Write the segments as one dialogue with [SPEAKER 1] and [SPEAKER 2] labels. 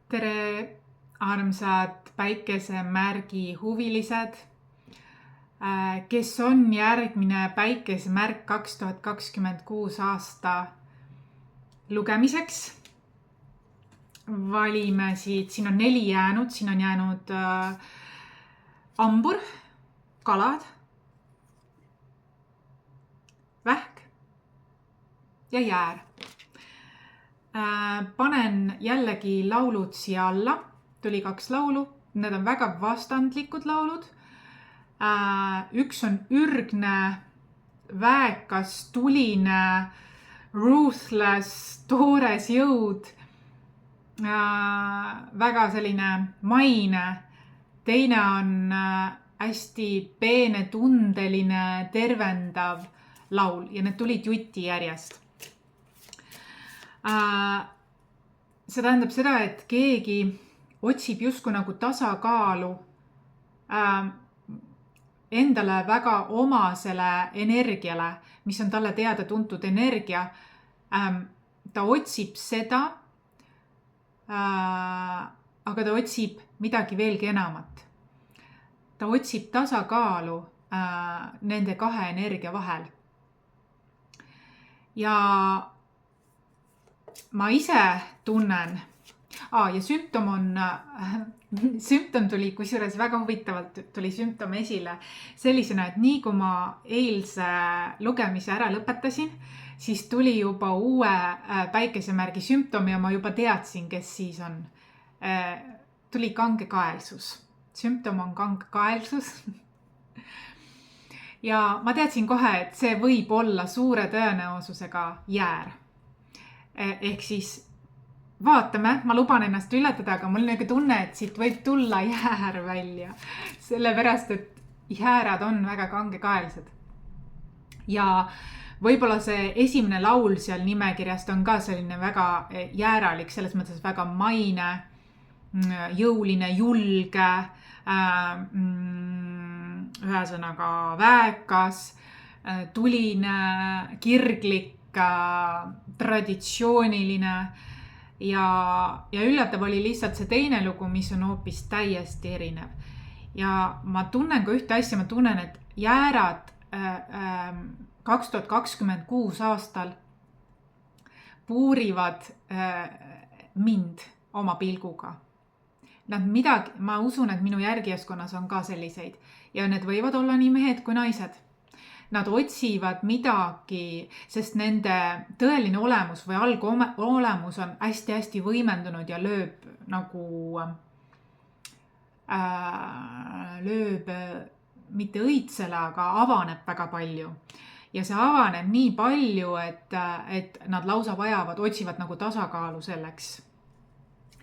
[SPEAKER 1] Tere, armsad päikesemärgi huvilised, kes on järgmine päikesemärk 2026 aasta lugemiseks. Valime siit, siin on 4 jäänud, siin on jäänud ambur, kalad, vähk ja jäär. Panen jällegi laulud siia alla, tuli 2 laulu, need on väga vastandlikud laulud. Üks on ürgne, väekas, tuline, ruthless, toores jõud, väga selline maine. Teine on hästi peene, tundeline, tervendav laul ja need tulid jutti järjest. See tähendab seda, et keegi otsib justkui nagu tasakaalu endale väga omasele energiale, mis on talle teada tuntud energia. Ta otsib seda, aga ta otsib midagi veelgi enamat. Ta otsib tasakaalu nende 2 energia vahel. Ja ma ise tunnen, ja sümptom tuli, kusjuures väga huvitavalt tuli sümptom esile sellisena, et nii kui ma eilse lugemise ära lõpetasin, siis tuli juba uue päikesemärgi sümptom ja ma juba teadsin, kes siis on. Tuli kangekaelsus. Sümptom on kangekaelsus. Ja ma teadsin kohe, et see võib olla suure tõenäosusega jäär. Ehk siis vaatame, ma luban ennast üllatada, aga mul on tunne, et siit võib tulla jäär välja. Sellepärast, et jäärad on väga kangekaelsed. Ja võib-olla see esimene laul seal nimekirjast on ka selline väga jääralik, selles mõttes väga maine, jõuline, julge, ühesõnaga väekas, tuline, kirglik, traditsiooniline ja üllatav oli lihtsalt see teine lugu, mis on hoopis täiesti erinev. Ja ma tunnen ka ühte asja, ma tunnen, et jäärad 2026 aastal puurivad mind oma pilguga. Ma usun, et minu järgijaskonnas on ka selliseid ja need võivad olla nii mehed kui naised. Nad otsivad midagi, sest nende tõeline olemus või algolemus on hästi võimendunud ja lööb mitte õitsele, aga avaneb väga palju. Ja see avaneb nii palju, et nad lausa otsivad nagu tasakaalu selleks.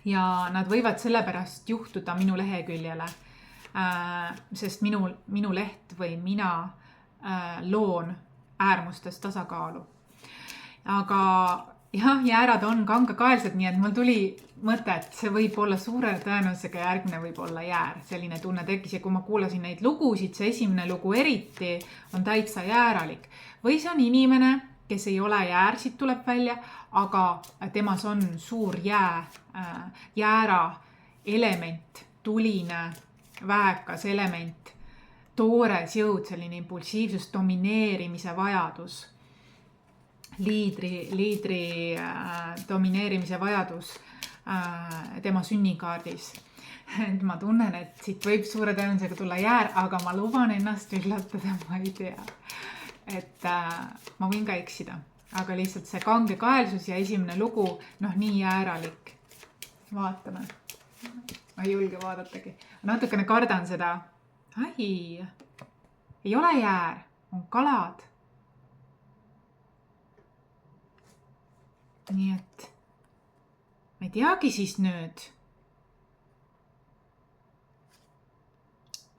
[SPEAKER 1] Ja nad võivad sellepärast juhtuda minu leheküljele, sest minu leht või mina loon äärmustes tasakaalu. Aga jah, jäärad on kangekaelsed, nii et mul tuli mõte, et see võib olla suure tõenäosusega järgmine võib olla jäär. Selline tunne tekkis ja kui ma kuulasin neid lugusid, see esimene lugu eriti on täitsa jääralik. Või see on inimene, kes ei ole jäär, siit tuleb välja, aga temas on suur jäära element, tuline, väekas element, toores jõud, selline impulsiivsus, domineerimise vajadus, liidri domineerimise vajadus tema sünnikaardis. Ma tunnen, et siit võib suure tõenäosusega tulla jäär, aga ma luban ennast üllatada, ma ei tea. Et ma võin ka eksida, aga lihtsalt see kangekaelsus ja esimene lugu, nii jääralik. Vaatame. Ma ei julge vaadatagi. Natukene kardan seda. Ai, ei ole jäär, on kalad. Nii et ma ei teagi siis nüüd,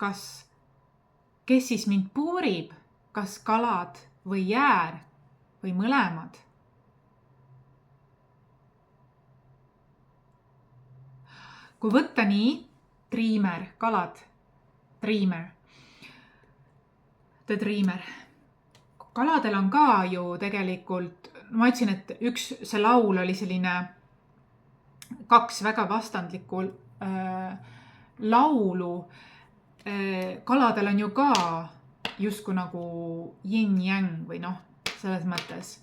[SPEAKER 1] kes siis mind puurib, kas kalad või jäär või mõlemad. Kui võtta nii, dreamer, kalad, dreamer, the dreamer. Kaladel on ka ju tegelikult, ma ütlesin, et see laul oli selline kaks väga vastandlikku laulu. Kaladel on ju ka justkui nagu yin-yang või noh, selles mõttes.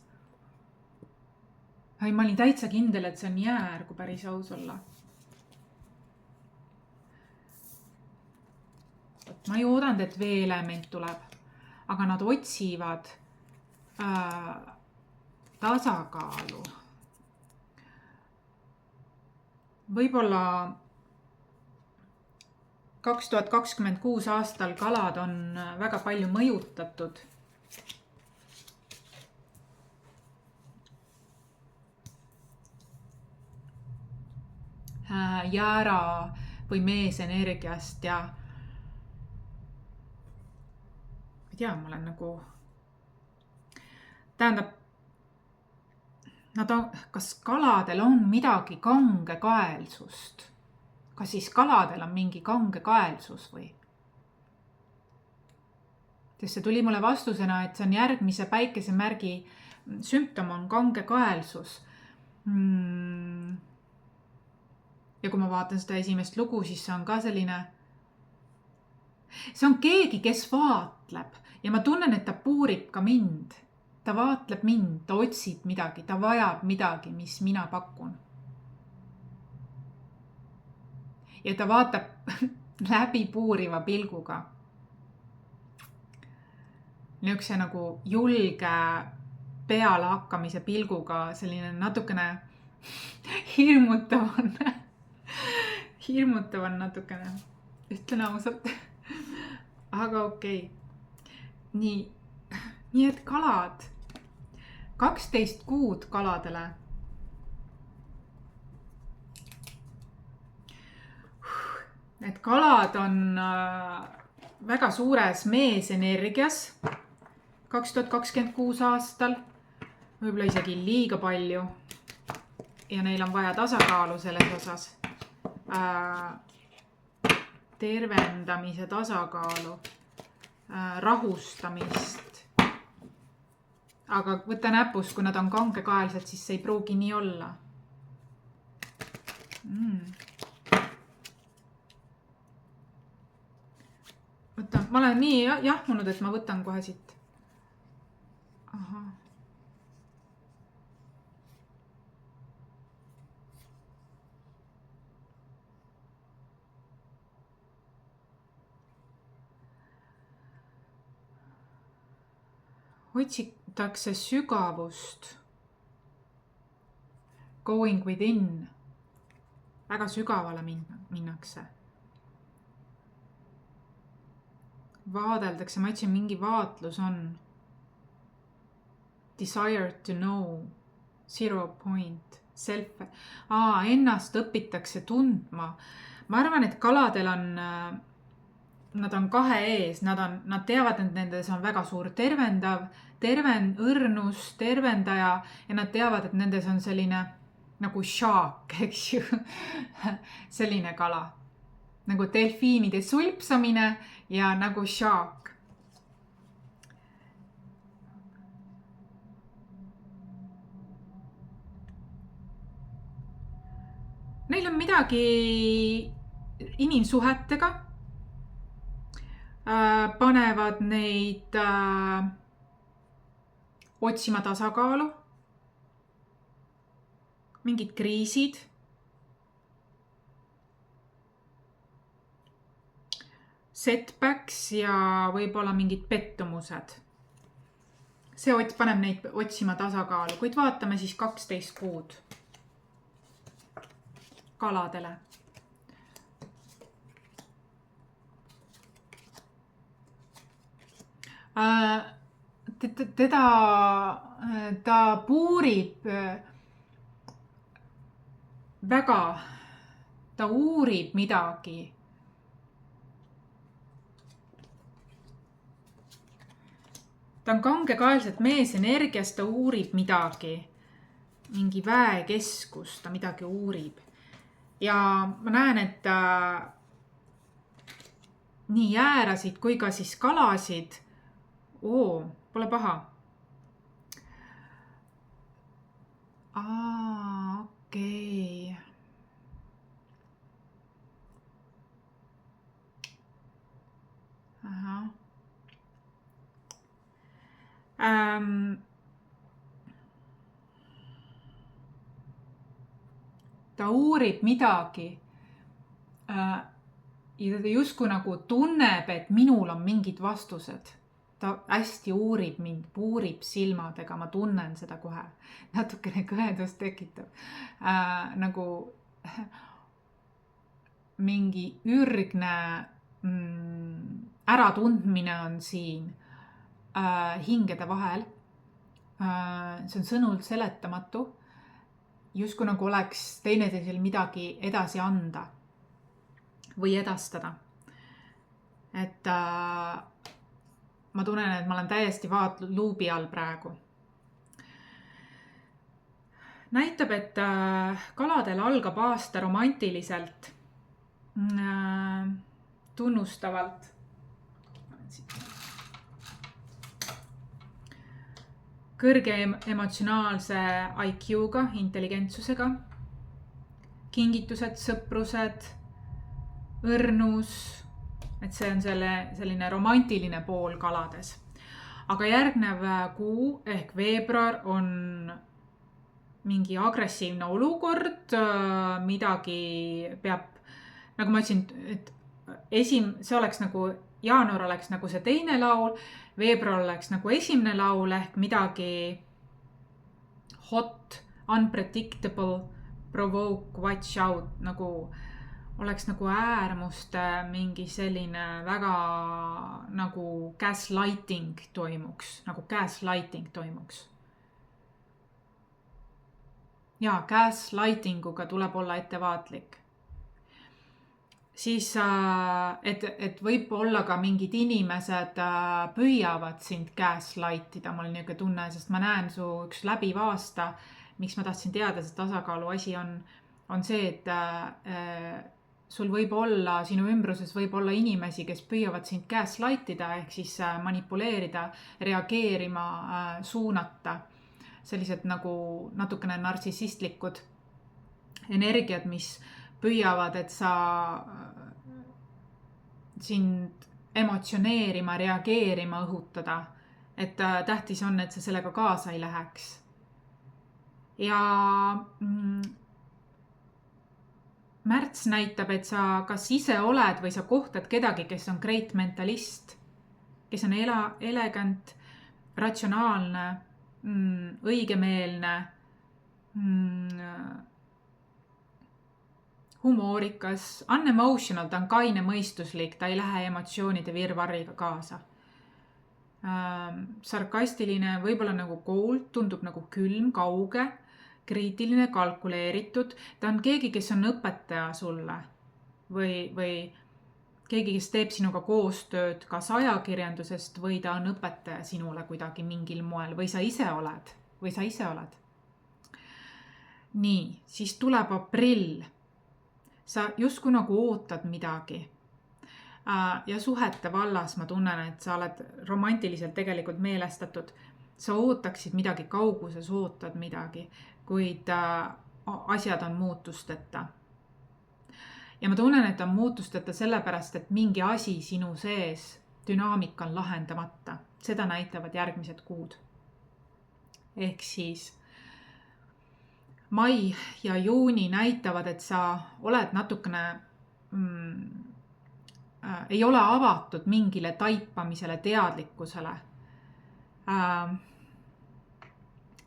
[SPEAKER 1] Ma olin täitsa kindel, et see on jäär, kui päris aus olla. Ma ei oodanud, et veeelement tuleb, aga nad otsivad tasakaalu. Võib-olla 2026 aastal kalad on väga palju mõjutatud. Jäära või meesenergiast ja ei tea, ma olen nagu, tähendab, kas kaladel on midagi kangekaelsust? Kas siis kaladel on mingi kangekaelsus või? Sest see tuli mulle vastusena, et see on järgmise päikesemärgi sümptom on kangekaelsus. Ja kui ma vaatan seda esimest lugu, siis see on ka selline, see on keegi, kes vaatleb ja ma tunnen, et ta puurib ka mind. Ta vaatleb mind, ta otsib midagi, ta vajab midagi, mis mina pakun. Ja ta vaatab läbi puuriva pilguga. Niisuguse nagu julge peale hakkamise pilguga, selline natukene hirmutav on natukene, ütlen ausalt. Aga okei. Nii et kalad, 12 kuud kaladele. Et kalad on väga suures meesenergias 2026 aastal, võib-olla isegi liiga palju ja neil on vaja tasakaalu selles osas. Tervendamise tasakaalu, rahustamist. Aga võta näpus, kui nad on kangekaelsed, siis see ei pruugi nii olla. Ma olen nii jahmunud, et ma võtan kohe siit. Aha. Otsitakse sügavust. Going within. Väga sügavale minnakse. Vaadeldakse, ma ütlesin, mingi vaatlus on. Desire to know. 0 point. Self. Ennast õpitakse tundma. Ma arvan, et kaladel on, nad on kahe ees. Nad teavad, et nendes on väga suur õrnus, tervendaja ja nad teavad, et nendes on selline nagu šaak, eks ju. Selline kala. Nagu delfiinide sulpsamine ja nagu šaak. Neil on midagi inimsuhetega. Panevad neid otsima tasakaalu. Mingid kriisid. Setbacks ja võib-olla mingid pettumused. See paneb neid otsima tasakaalu, kuid vaatame siis 12 kuud kaladele. Ta puurib väga, ta uurib midagi. Ta on kangekaelselt meesenergias, ta uurib midagi. Mingi väekeskus, ta midagi uurib. Ja ma näen, et nii jäärasid kui ka siis kalasid. Pole paha. Okei. ta uurib midagi ja ta justkui nagu tunneb, et minul on mingid vastused. Ta hästi uurib mind, puurib silmadega, ma tunnen seda kohe. Natukene kõhedust tekitab. Nagu mingi ürgne äratundmine on siin hingede vahel. See on sõnul seletamatu. Justkui nagu oleks teineteisel midagi edasi anda või edastada. Et ma tunnen, et ma olen täiesti luubi all praegu. Näitab, et kaladel algab aasta romantiliselt, tunnustavalt. Kõrge emotsionaalse IQ-ga, intelligentsusega, kingitused, sõprused, õrnus, et see on selline romantiline pool kalades. Aga järgnev kuu ehk veebruar on mingi agressiivne olukord, midagi peab, nagu ma ütlesin, et see oleks nagu, jaanuar oleks nagu see teine laul, veebruar oleks nagu esimene laul ehk midagi hot, unpredictable, provoke, watch out, nagu oleks nagu äärmuste mingi selline väga nagu gaslighting toimuks. Ja gaslightinguga tuleb olla ettevaatlik. Siis, et võib olla ka mingid inimesed püüavad sind gaslightida, mul on niisugune tunne, sest ma näen su üks läbiv aasta, miks ma tahtsin teada, see tasakaalu asi on see, et sul võib olla, sinu ümbruses võib olla inimesi, kes püüavad sind gaslightida ehk siis manipuleerida, reageerima, suunata. Sellised nagu natukene narsissistlikud energiad, mis püüavad, et sa sind emotsioneerima, reageerima, õhutada. Et tähtis on, et sa sellega kaasa ei läheks. Ja märts näitab, et sa kas ise oled või sa kohtad kedagi, kes on great mentalist, kes on elegant, ratsionaalne, õigemeelne, humoorikas, unemotional, ta on kaine mõistuslik, ta ei lähe emotsioonide virvarriga kaasa. Sarkastiline, võib-olla nagu cold, tundub nagu külm, kauge, kriitiline, kalkuleeritud. Ta on keegi, kes on õpetaja sulle või keegi, kes teeb sinuga koostööd kas ajakirjandusest või ta on õpetaja sinule kuidagi mingil moel või sa ise oled. Nii, siis tuleb aprill. Sa justkui nagu ootad midagi. Ja suhete vallas ma tunnen, et sa oled romantiliselt tegelikult meelestatud. Sa ootaksid midagi, kauguses ootad midagi, kuid asjad on muutusteta. Ja ma tunnen, et on muutusteta sellepärast, et mingi asi sinu sees, dünaamika on lahendamata. Seda näitavad järgmised kuud. Ehk siis mai ja juuni näitavad, et sa oled natukene, ei ole avatud mingile taipamisele, teadlikkusele,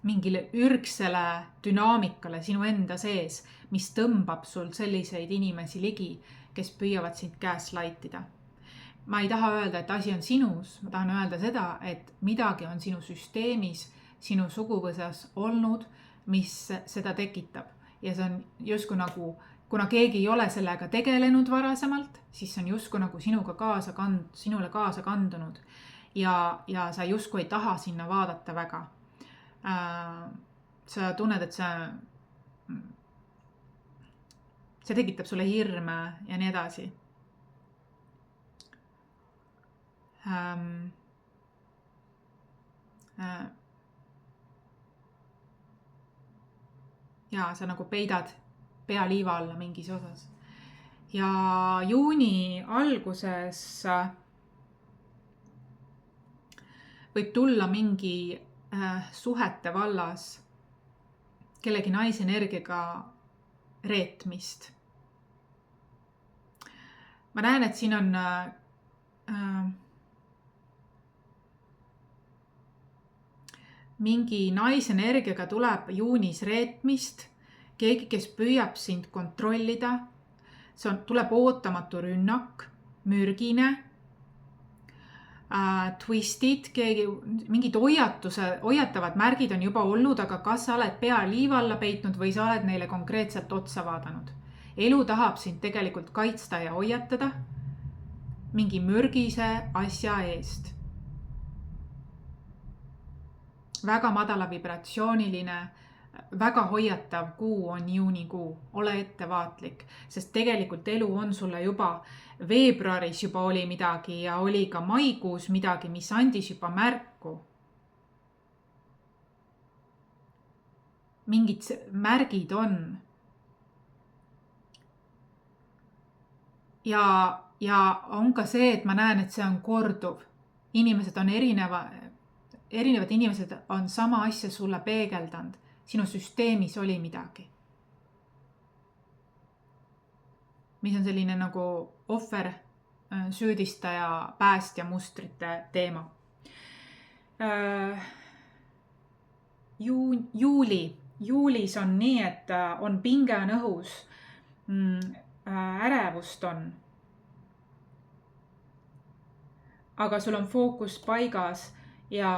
[SPEAKER 1] mingile ürgsele dünaamikale sinu enda sees, mis tõmbab sul selliseid inimesi ligi, kes püüavad sind gaslightida. Ma ei taha öelda, et asi on sinus, ma tahan öelda seda, et midagi on sinu süsteemis, sinu suguvõsas olnud, mis seda tekitab. Ja see on justkui nagu, kuna keegi ei ole sellega tegelenud varasemalt, siis see on justkui nagu sinule kaasa kandunud ja sa justkui ei taha sinna vaadata väga. Sa tunned, et see tekitab sulle hirme ja nii edasi. Ja sa nagu peidad pea liiva alla mingis osas. Ja juuni alguses võib tulla mingi suhete vallas kellegi naisenergiaga reetmist. Ma näen, et siin on mingi naisenergiaga tuleb juunis reetmist, keegi, kes püüab sind kontrollida, tuleb ootamatu rünnak, mürgine, twistid, mingid hoiatavad märgid on juba olnud, aga kas sa oled pea liiva alla peitnud või sa oled neile konkreetselt otsa vaadanud. Elu tahab sind tegelikult kaitsta ja hoiatada mingi mürgise asja eest. Väga madala vibratsiooniline, väga hoiatav kuu on juunikuu. Ole ettevaatlik, sest tegelikult elu on sulle juba veebruaris juba oli midagi ja oli ka maikuus midagi, mis andis juba märku. Mingid märgid on. Ja on ka see, et ma näen, et see on korduv. Inimesed on erinevad inimesed on sama asja sulle peegeldanud. Sinu süsteemis oli midagi. Mis on selline nagu ohver, süüdistaja, päästja mustrite teema. Juulis on nii, et on pinge on õhus, ärevust on. Aga sul on fookus paigas ja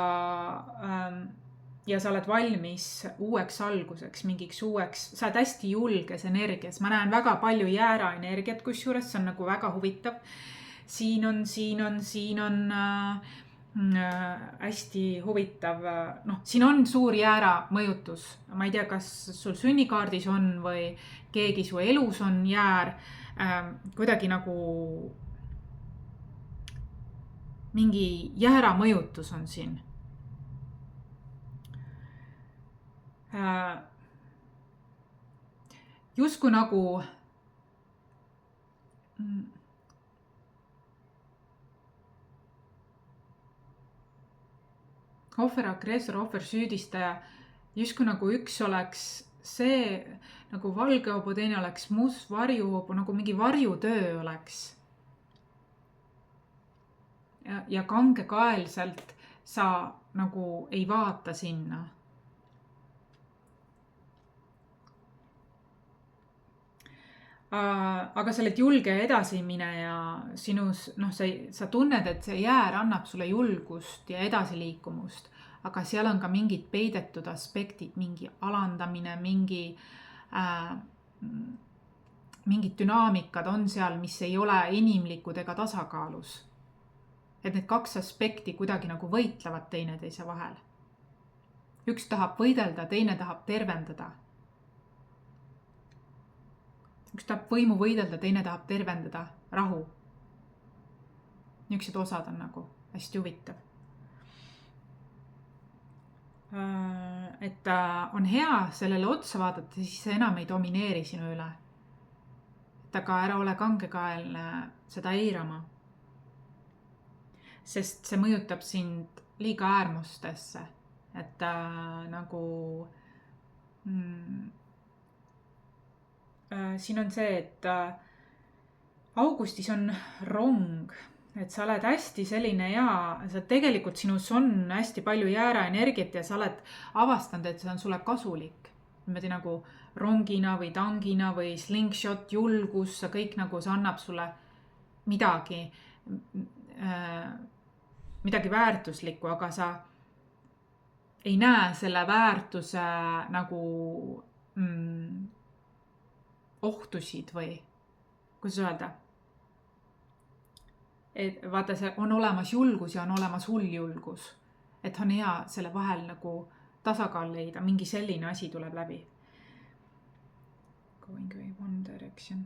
[SPEAKER 1] sa oled valmis uueks alguseks, mingiks uueks, sa oled hästi julges energias. Ma näen väga palju jäära energiat, kusjuures see on nagu väga huvitav. Siin on hästi huvitav, siin on suur jäära mõjutus. Ma ei tea, kas sul sünnikaardis on või keegi su elus on jäär, kuidagi nagu mingi jäära mõjutus on siin. Justkui nagu ohver, agressor, ohver, süüdistaja, justkui nagu üks oleks see nagu valge hobu, teine oleks must varjuhobu, nagu mingi varjutöö oleks. Ja kangekaelselt sa nagu ei vaata sinna. Aga sa oled julge edasi mine ja sinus, sa tunned, et see jäär annab sulle julgust ja edasiliikumust, aga seal on ka mingid peidetud aspektid, mingi alandamine, mingid dünaamikad on seal, mis ei ole inimlikud ega tasakaalus. Et need kaks aspekti kuidagi nagu võitlevad teineteise vahel. Üks tahab võidelda, teine tahab tervendada. Üks tahab võimu võidelda, teine tahab tervendada, rahu. Niisugused osad on nagu hästi huvitav. Et on hea sellele otsa vaadata, siis see enam ei domineeri sinu üle. Et aga ära ole kangekaelne seda eirama. Sest see mõjutab sind liiga äärmustesse. Et nagu... siin on see, et augustis on rong, et sa oled hästi selline sa tegelikult sinus on hästi palju jäära energiat ja sa oled avastanud, et see on sulle kasulik. Niimoodi nagu rongina või tangina või slingshot, julgus, kõik nagu see annab sulle midagi väärtuslikku, aga sa ei näe selle väärtuse nagu ohtusid või, kuidas öelda? Et vaata, see on olemas julgus ja on olemas hull julgus. Et on hea selle vahel nagu tasakaal leida, mingi selline asi tuleb läbi. Going away one direction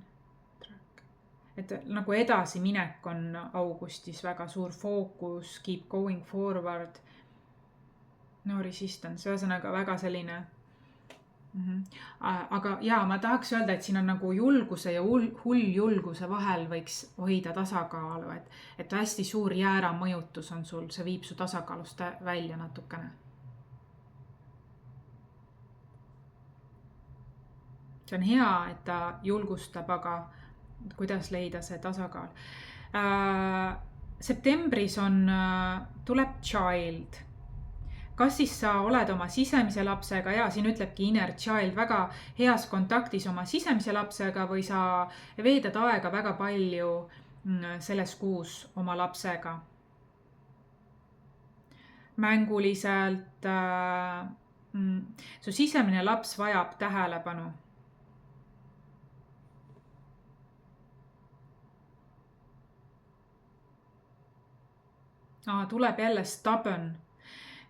[SPEAKER 1] track. Et nagu edasi minek on augustis väga suur fookus, keep going forward, no resistance, ühesõnaga väga selline. Aga ma tahaks öelda, et siin on nagu julguse ja hull julguse vahel võiks hoida tasakaalu, et hästi suur jäära mõjutus on sul, see viib su tasakaalust välja natukene. see on hea, et ta julgustab, aga kuidas leida see tasakaal. Septembris tuleb child. Kas siis sa oled oma sisemise lapsega, ja siin ütlebki inner child, väga heas kontaktis oma sisemise lapsega, või sa veedad aega väga palju selles kuus oma lapsega. Mänguliselt, su sisemine laps vajab tähelepanu. Tuleb jälle stubborn.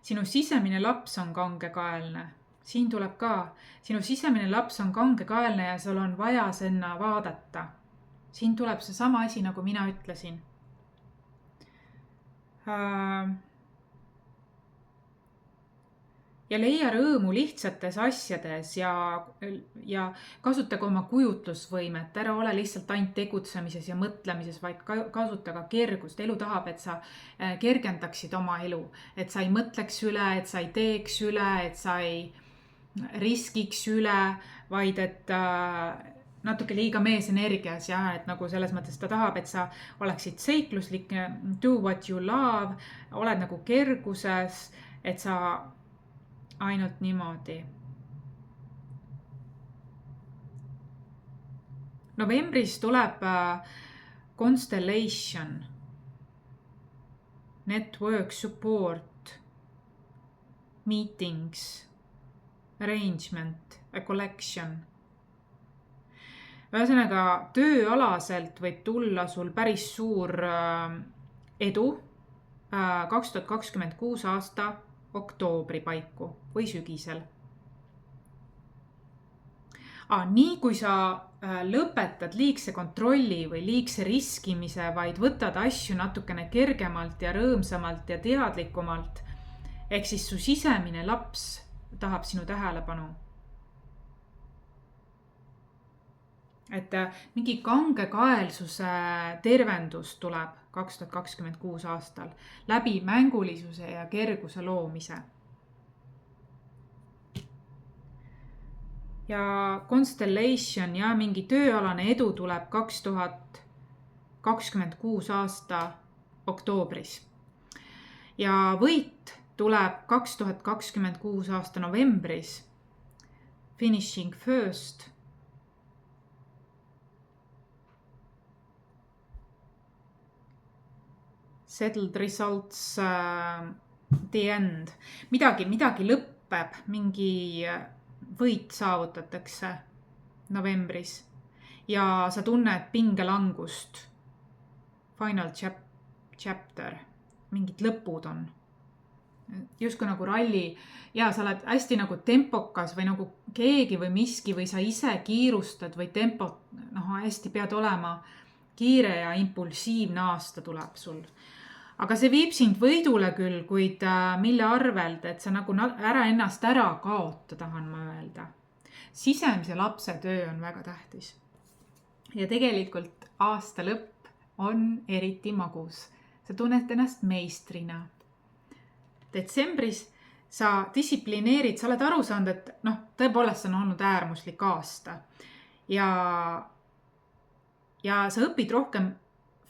[SPEAKER 1] Sinu sisemine laps on kangekaelne. Siin tuleb ka, sinu sisemine laps on kangekaelne ja sul on vaja sinna vaadata. Siin tuleb see sama asi, nagu mina ütlesin. Ja leia rõõmu lihtsates asjades ja kasutage oma kujutlusvõimet. Ära ole lihtsalt ainult tegutsemises ja mõtlemises, vaid kasuta ka kergust. Elu tahab, et sa kergendaksid oma elu. Et sa ei mõtleks üle, et sa ei teeks üle, et sa ei riskiks üle, vaid et natuke liiga meesenergias, ja et nagu selles mõttes ta tahab, et sa oleksid seikluslik, do what you love, oled nagu kerguses, et sa ainult niimoodi. Novembris tuleb constellation, network, support, meetings, arrangement, a collection. Ühesõnaga, tööalaselt võib tulla sul päris suur edu 2026 aasta oktoobri paiku või sügisel. Nii kui sa lõpetad liigse kontrolli või liigse riskimise, vaid võtad asju natukene kergemalt ja rõõmsamalt ja teadlikumalt, ehk siis su sisemine laps tahab sinu tähelepanu. Et mingi kangekaelsuse tervendus tuleb 2026 aastal läbi mängulisuse ja kerguse loomise. Ja constellation ja mingi tööalane edu tuleb 2026 aasta oktoobris. Ja võit tuleb 2026 aasta novembris. Finishing first. Settled results, the end. Midagi lõpeb, mingi võit saavutatakse novembris. Ja sa tunned pingelangust. Final chapter. Mingid lõpud on. Justkui nagu ralli. Ja sa oled hästi nagu tempokas või nagu keegi või miski või sa ise kiirustad või tempot, hästi pead olema kiire ja impulsiivne aasta tuleb sul. Aga see viib sind võidule küll, kuid mille arvelt, et sa nagu ennast ära kaota, tahan ma öelda. Sisemise lapse töö on väga tähtis. Ja tegelikult aasta lõpp on eriti magus. Sa tunned ennast meistrina. Detsembris sa distsiplineerid, sa oled aru saanud, et tõepoolest see on olnud äärmuslik aasta. Ja sa õpid rohkem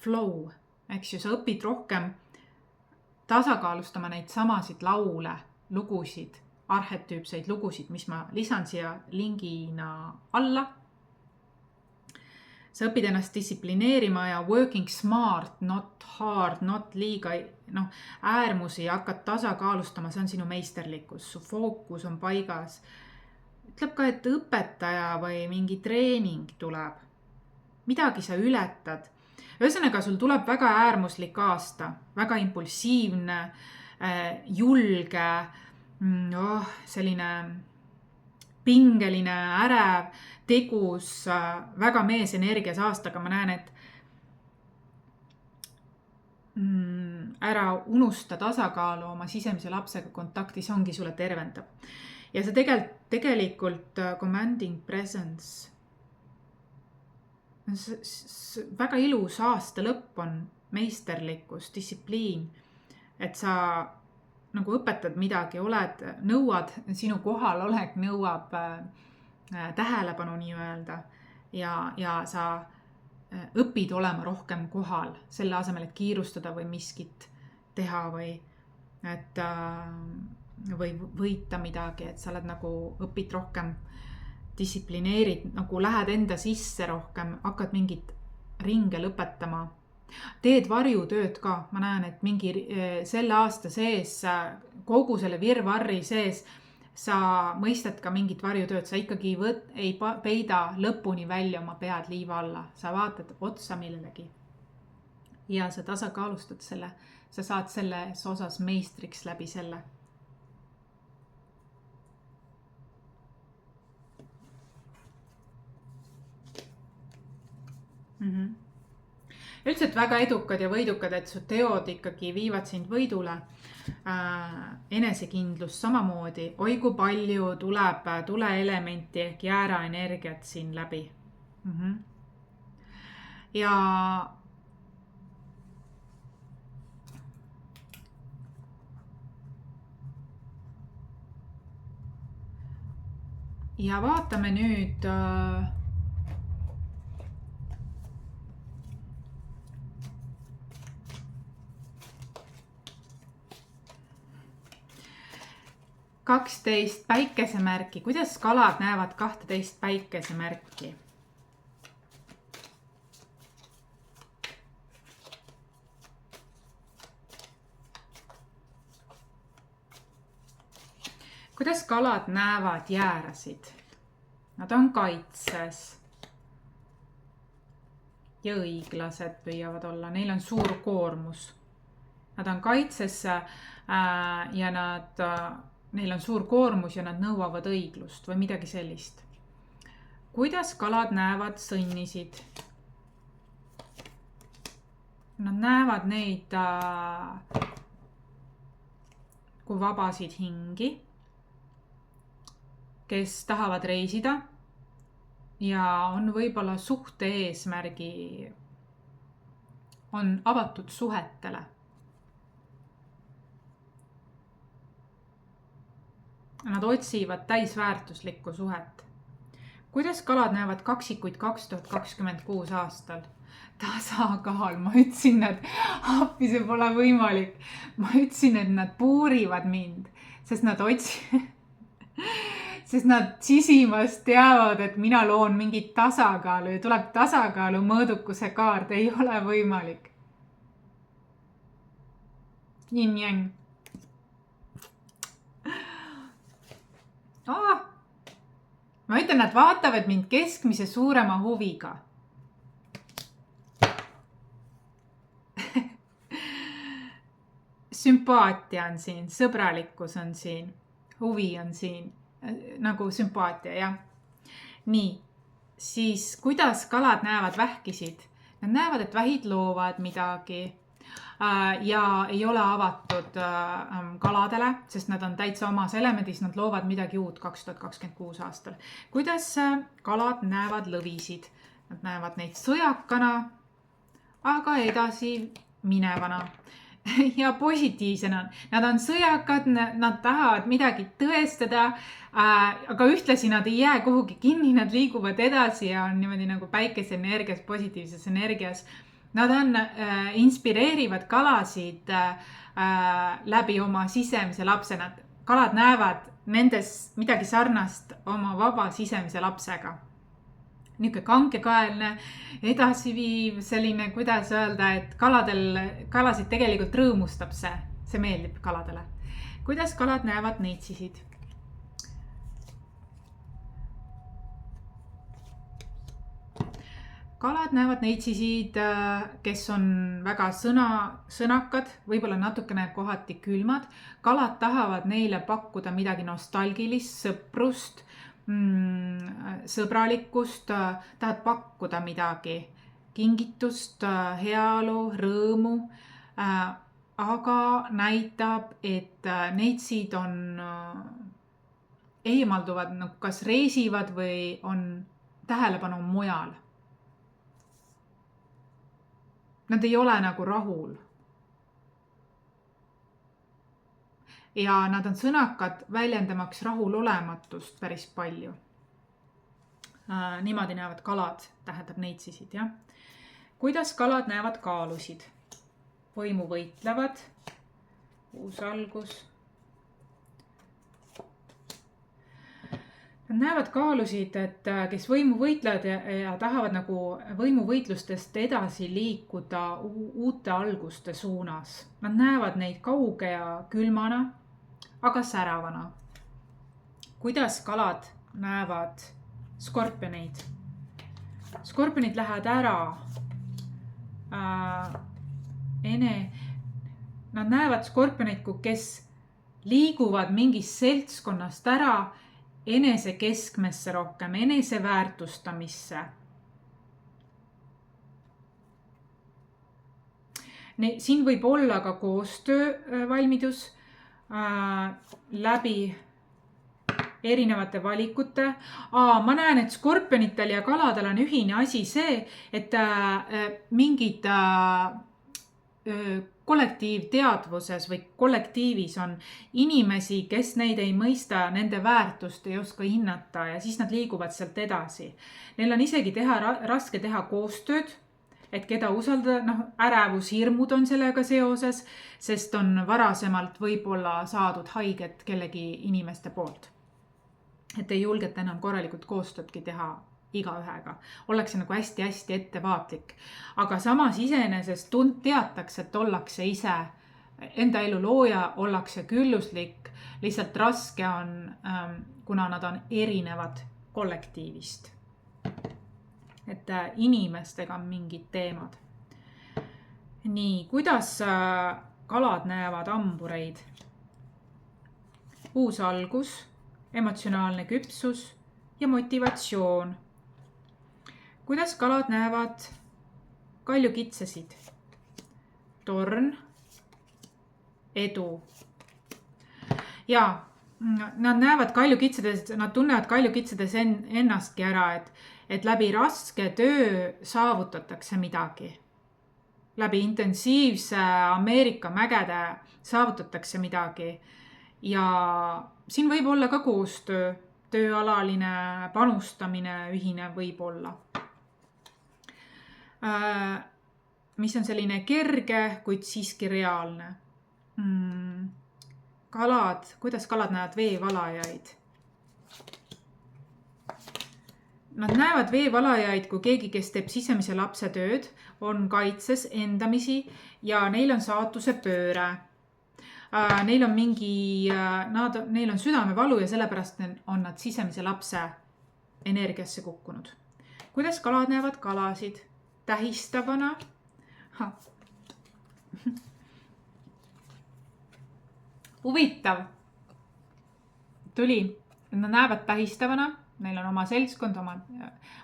[SPEAKER 1] flow. Eks ju, sa õpid rohkem tasakaalustama neid samasid laule, lugusid, arhetüüpseid lugusid, mis ma lisan siia lingina alla. Sa õpid ennast distsiplineerima ja working smart, not hard, not liiga äärmusi ja hakkad tasakaalustama, see on sinu meisterlikkus, su fookus on paigas. Ütleb ka, et õpetaja või mingi treening tuleb. Midagi sa ületad. Ühesõnaga, sul tuleb väga äärmuslik aasta, väga impulsiivne, julge, selline pingeline, ärev, tegus, väga meesenergias aastaga. Ma näen, et ära unusta tasakaalu oma sisemise lapsega kontaktis ongi sulle tervendab. Ja see tegelikult commanding presence. Väga ilus aasta lõpp on meisterlikkus, distsipliin, et sa nagu õpetad midagi, nõuad, sinu kohalolek nõuab tähelepanu nii-öelda ja sa õpid olema rohkem kohal, selle asemel, et kiirustada või miskit teha või võita midagi, et sa oled nagu, õpid rohkem, distsiplineerid, nagu lähed enda sisse rohkem, hakkad mingit ringe lõpetama. Teed varjutööd ka, ma näen, et mingi selle aasta sees, kogu selle virvarri sees, sa mõistad ka mingit varjutööd, sa ikkagi ei peida lõpuni välja oma pead liiva alla, sa vaatad otsa millelegi ja sa tasakaalustad selle, sa saad selles osas meistriks läbi selle. Üldiselt väga edukad ja võidukad, et su teod ikkagi viivad sind võidule. Enesekindlus samamoodi, oi kui palju tuleb tuleelementi ehk jääraenergiat siin läbi. Ja vaatame nüüd kaksteist päikesemärki. Kuidas kalad näevad 12 päikesemärki? Kuidas kalad näevad jäärasid? Nad on kaitses ja õiglased püüavad olla. Neil on suur koormus. Nad on kaitses ja neil on suur koormus ja nad nõuavad õiglust või midagi sellist. Kuidas kalad näevad sõnnisid? Nad näevad neid kui vabasid hingi, kes tahavad reisida ja on võib-olla suhte eesmärgi, on avatud suhetele. Nad otsivad täisväärtuslikku suhet. Kuidas kalad näevad kaksikuid 2026 aastal? Tasakaal, ma ütlesin, et appi, see pole võimalik. Ma ütlesin, et nad puurivad mind, sest nad sisimas teavad, et mina loon mingit tasakaalu ja tuleb tasakaalu mõõdukuse kaart, ei ole võimalik. Yin-yang. Ma ütlen, nad vaatavad mind keskmise suurema huviga. Sümpaatia on siin, sõbralikkus on siin, huvi on siin, nagu sümpaatia, jah. Nii, siis kuidas kalad näevad vähkisid? Nad näevad, et vähid loovad midagi ja ei ole avatud kaladele, sest nad on täitsa omas elemendis, nad loovad midagi uut 2026 aastal. Kuidas kalad näevad lõvisid? Nad näevad neid sõjakana, aga edasi minevana ja positiivsena. Nad on sõjakad, nad tahavad midagi tõestada, aga ühtlasi nad ei jää kuhugi kinni, nad liiguvad edasi ja on niimoodi nagu päikeseenergias, positiivses energias. Nad inspireerivad kalasid läbi oma sisemise lapse. Kalad näevad nendes midagi sarnast oma vaba sisemise lapsega. Niisugune kangekaelne, edasiviiv, selline, kuidas öelda, et kalasid tegelikult rõõmustab see. See meeldib kaladele. Kuidas kalad näevad neitsisid? Kalad näevad neitsisid, kes on väga sõnakad, võib-olla natukene kohati külmad. Kalad tahavad neile pakkuda midagi nostalgilist, sõprust, sõbralikkust, tahad pakkuda midagi, kingitust, heaolu, rõõmu, aga näitab, et neitsid eemalduvad, kas reisivad või on tähelepanu mujal. Nad ei ole nagu rahul. Ja nad on sõnakad väljendamaks rahulolematust päris palju. Niimoodi näevad kalad, tähendab neitsisid, jah. Kuidas kalad näevad kaalusid? Võimu võitlevad, uus algus. Nad näevad kaalusid, et kes võimu võitlevad ja tahavad nagu võimuvõitlustest edasi liikuda uute alguste suunas. Nad näevad neid kauge ja külmana, aga säravana. Kuidas kalad näevad skorpioneid? Skorpionid lähevad ära. Nad näevad skorpioneid, kes liiguvad mingist seltskonnast ära enese keskmesse rohkem, enese väärtustamisse. Siin võib olla ka koostöövalmidus läbi erinevate valikute. Ma näen, et skorpionitel ja kaladel on ühine asi see, et mingid kollektiivteadvuses või kollektiivis on inimesi, kes neid ei mõista, nende väärtust ei oska hinnata ja siis nad liiguvad sealt edasi. Neil on isegi raske teha koostööd, et keda usaldada, ärevus, hirmud on sellega seoses, sest on varasemalt võib-olla saadud haiget kellegi inimeste poolt. Et ei julgeta enam korralikult koostöödki teha igaühega. Ollakse nagu hästi-hästi ettevaatlik. Aga samas iseenesest teatakse, et ollakse ise enda elu looja, ollakse külluslik. Lihtsalt raske on, kuna nad on erinevad kollektiivist. Et inimestega on mingid teemad. Nii, kuidas kalad näevad ambureid? Uus algus, emotsionaalne küpsus ja motivatsioon. Kuidas kalad näevad kaljukitsesid? Torn, edu. Ja nad näevad kaljukitsedes, nad tunnevad kaljukitsedes ennastki ära, et läbi raske töö saavutatakse midagi. Läbi intensiivse Ameerika mägede saavutatakse midagi. Ja siin võib olla ka koostöö, tööalaline panustamine, ühine võib olla. Mis on selline kerge, kuid siiski reaalne. Kalad, kuidas kalad näevad veevalajaid? Nad näevad veevalajaid kui keegi, kes teeb sisemise lapse tööd, on kaitses endamisi ja neil on saatuse pööre. Neil on neil on südamevalu ja sellepärast on nad sisemise lapse energiasse kukkunud. Kuidas kalad näevad kalasid? Tähistavana. Huvitav. Tuli, nad näevad tähistavana, neil on oma seltskond,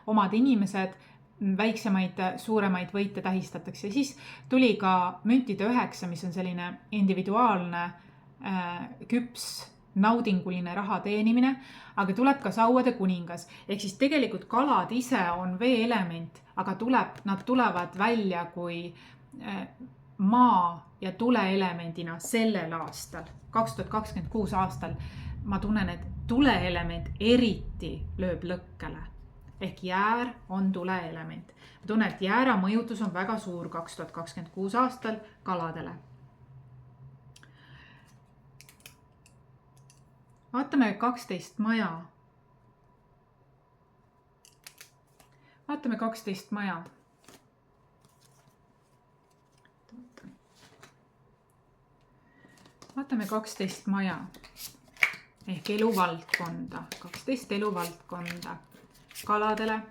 [SPEAKER 1] omad inimesed, väiksemaid, suuremaid võite tähistatakse. Ja siis tuli ka müntide 9, mis on selline individuaalne, küps, naudinguline raha teenimine, aga tuleb ka sauade kuningas. Ehk siis tegelikult kalad ise on vee-element, aga nad tulevad välja kui maa- ja tuleelemendina sellel aastal, 2026 aastal. Ma tunnen, et tuleelement eriti lööb lõkkele. Ehk jäär on tuleelement. Ma tunnen, et jäära mõjutus on väga suur 2026 aastal kaladele. Vaatame 12 maja. Vaatame 12 maja. Vaatame 12 maja. Ehk eluvaldkonda. 12 eluvaldkonda kaladele.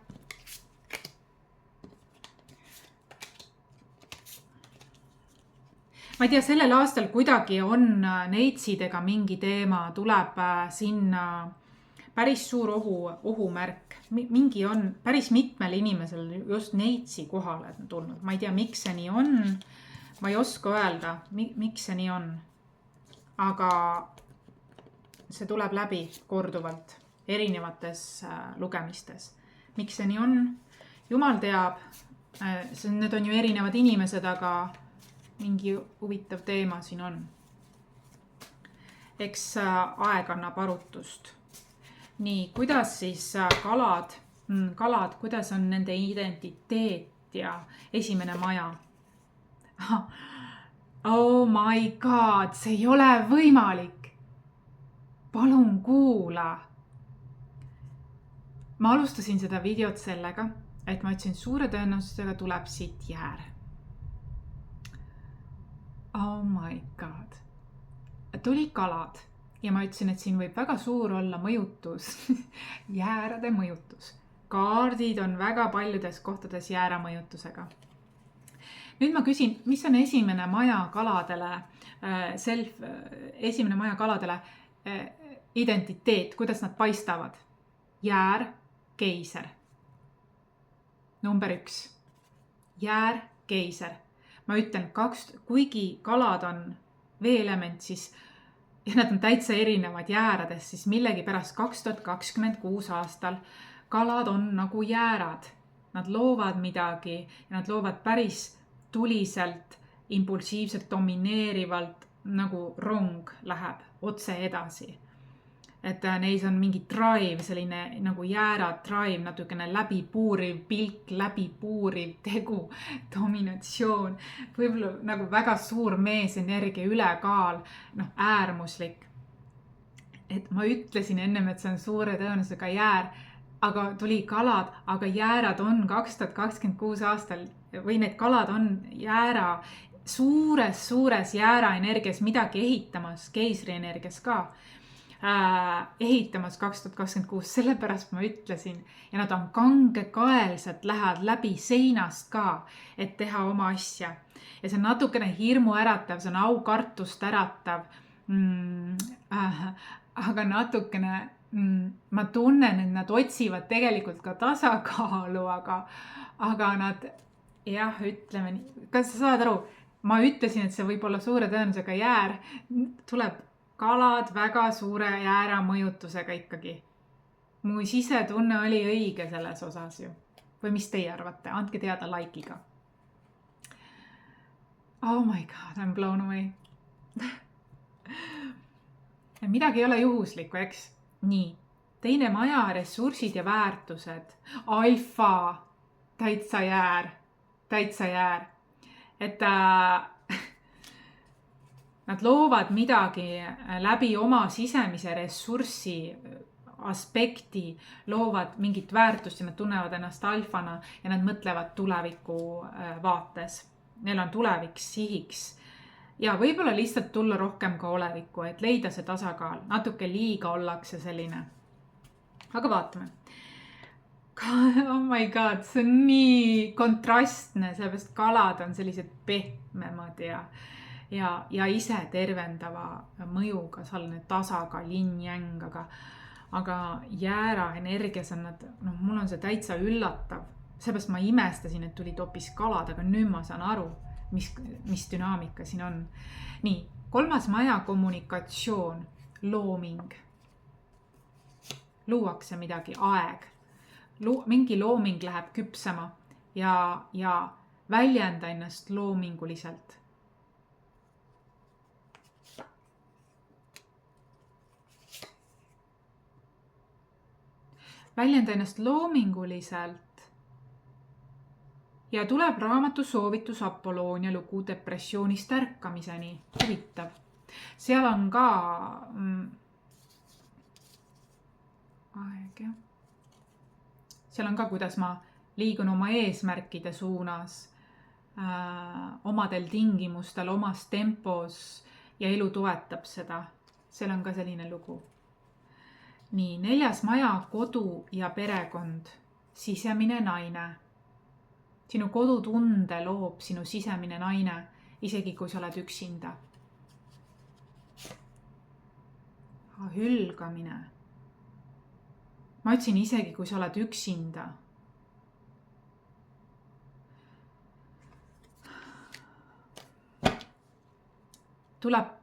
[SPEAKER 1] Ma ei tea, sellel aastal kuidagi on neitsidega mingi teema, tuleb sinna päris suur ohumärk. Mingi on päris mitmel inimesel just neitsi kohale tulnud. Ma ei tea, miks see nii on. Ma ei oska öelda, miks see nii on. Aga see tuleb läbi korduvalt erinevates lugemistes. Miks see nii on? Jumal teab, need on ju erinevad inimesed, aga mingi huvitav teema siin on. Eks aeg annab arutust. Nii, kuidas siis kalad kalad, kuidas on nende identiteet ja esimene maja. Oh my god, see ei ole võimalik. Palun kuula. Ma alustasin seda videot sellega, et ma ütlesin, suure tõenäosusega tuleb siit jäär. Oh my god. Tuli kalad ja ma ütlesin, et siin võib väga suur olla mõjutus, jäärade mõjutus. Kaardid on väga paljudes kohtades jäära mõjutusega. Nüüd ma küsin, mis on esimene maja kaladele, esimene maja kaladele identiteet, kuidas nad paistavad? Jäär, keiser. Number 1. Jäär, keiser. Ma ütlen, kuigi kalad on veeelement, siis ja nad on täitsa erinevad jääradest, siis millegi pärast 2026 aastal kalad on nagu jäärad. Nad loovad midagi ja nad loovad päris tuliselt, impulsiivselt, domineerivalt, nagu rong läheb otse edasi. Et neis on mingi drive, selline nagu jäära drive, natukene läbipuuriv pilk, läbipuuriv tegu, dominatsioon, võib-olla nagu väga suur meesenergia, ülekaal, äärmuslik. Et ma ütlesin ennem, et see on suure tõenäosusega jäär, aga tuli kalad, aga jäärad on 2026 aastal või need kalad on jäära, suures jäära energias midagi ehitamas, keisri energias ka. Ehitamas 2026, sellepärast ma ütlesin ja nad on kangekaelsed, lähevad läbi seinast ka, et teha oma asja ja see on natukene hirmu äratav, see on aukartust äratav, aga natukene ma tunnen, et nad otsivad tegelikult ka tasakaalu, aga nad ütleme nii, kas sa saad aru, ma ütlesin, et see võib olla suure tõenäosusega jäär, tuleb kalad väga suure jäära mõjutusega ikkagi. Mu sisetunne oli õige selles osas ju. Või mis teie arvate? Andke teada like'iga. Oh my god, I'm blown away. Midagi ei ole juhuslikku, eks? Nii, teine maja, ressursid ja väärtused. Alfa, täitsa jäär. Et nad loovad midagi läbi oma sisemise ressurssi aspekti, loovad mingit väärtust ja nad tunnevad ennast alfana ja nad mõtlevad tuleviku vaates. Neil on tulevik sihiks ja võib-olla lihtsalt tulla rohkem ka olevikku, et leida see tasakaal. Natuke liiga ollakse selline. Aga vaatame. Oh my god, see on nii kontrastne, sellepärast kalad on sellised pehmemad ja ise tervendava mõjuga, selline tasakaal, yin-yang, aga jäära energias on nad, mul on see täitsa üllatav. Seepärast ma imestasin, et tulid hoopis kalad, aga nüüd ma saan aru, mis dünaamika siin on. Nii, 3. maja kommunikatsioon, looming. Luuakse midagi, aeg. Mingi looming läheb küpsema ja väljenda ennast loominguliselt. Väljenda ennast loominguliselt ja tuleb raamatu soovitus Apolloonia lugu depressioonist ärkamiseni. Huvitav. Seal on ka aeg, jah. Seal on ka, kuidas ma liigun oma eesmärkide suunas, omadel tingimustel, omas tempos ja elu toetab seda. Seal on ka selline lugu. Nii, 4. maja, kodu ja perekond, sisemine naine. Sinu kodutunde loob sinu sisemine naine, isegi kui sa oled üksinda. Hülgamine. Ma ütlesin isegi, kui sa oled üksinda. Tuleb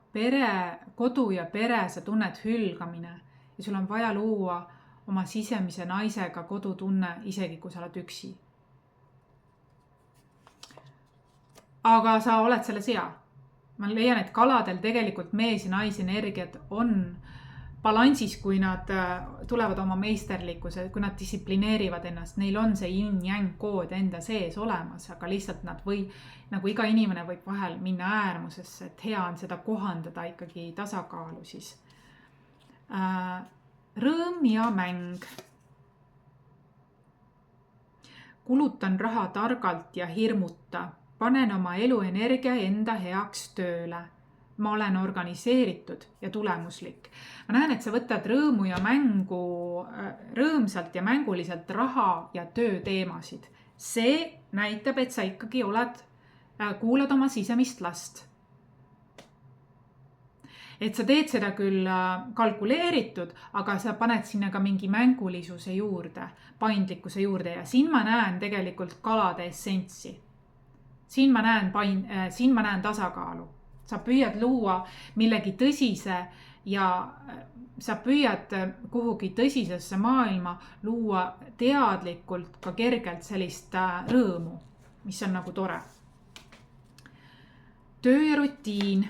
[SPEAKER 1] kodu ja pere, sa tunned hülgamine ja sul on vaja luua oma sisemise naisega kodutunne, isegi kui sa oled üksi. Aga sa oled selles hea. Ma leian, et kaladel tegelikult mees ja naise energiat on balansis, kui nad tulevad oma meisterlikkuse, kui nad distsiplineerivad ennast, neil on see yin-yang kood enda sees olemas, aga lihtsalt nagu iga inimene võib vahel minna äärmusesse, et hea on seda kohandada ikkagi tasakaalu siis. Rõõm ja mäng. Kulutan raha targalt ja hirmuta. Panen oma eluenergia enda heaks tööle. Ma olen organiseeritud ja tulemuslik. Ma näen, et sa võtad rõõmu ja mängu, rõõmsalt ja mänguliselt raha ja töö teemasid. See näitab, et sa ikkagi kuulad oma sisemist last. Et sa teed seda küll kalkuleeritud, aga sa paned sinna ka mingi mängulisuse juurde, paindlikkuse juurde ja siin ma näen tegelikult kalade essentsi. Siin ma näen tasakaalu. Sa püüad luua millegi tõsise ja sa püüad kuhugi tõsisesse maailma luua teadlikult ka kergelt sellist rõõmu, mis on nagu tore. Töö ja rutiin.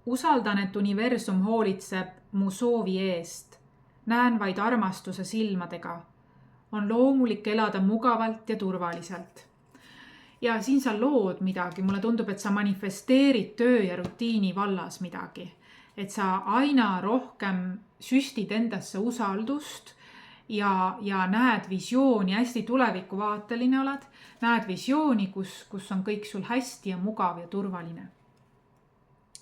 [SPEAKER 1] Usaldan, et universum hoolitseb mu soovi eest. Näen vaid armastuse silmadega. On loomulik elada mugavalt ja turvaliselt. Ja siin sa lood midagi, mulle tundub, et sa manifesteerid töö ja rutiini vallas midagi. Et sa aina rohkem süstid endasse usaldust ja näed visiooni, hästi tulevikuvaateline oled, näed visiooni, kus on kõik sul hästi ja mugav ja turvaline.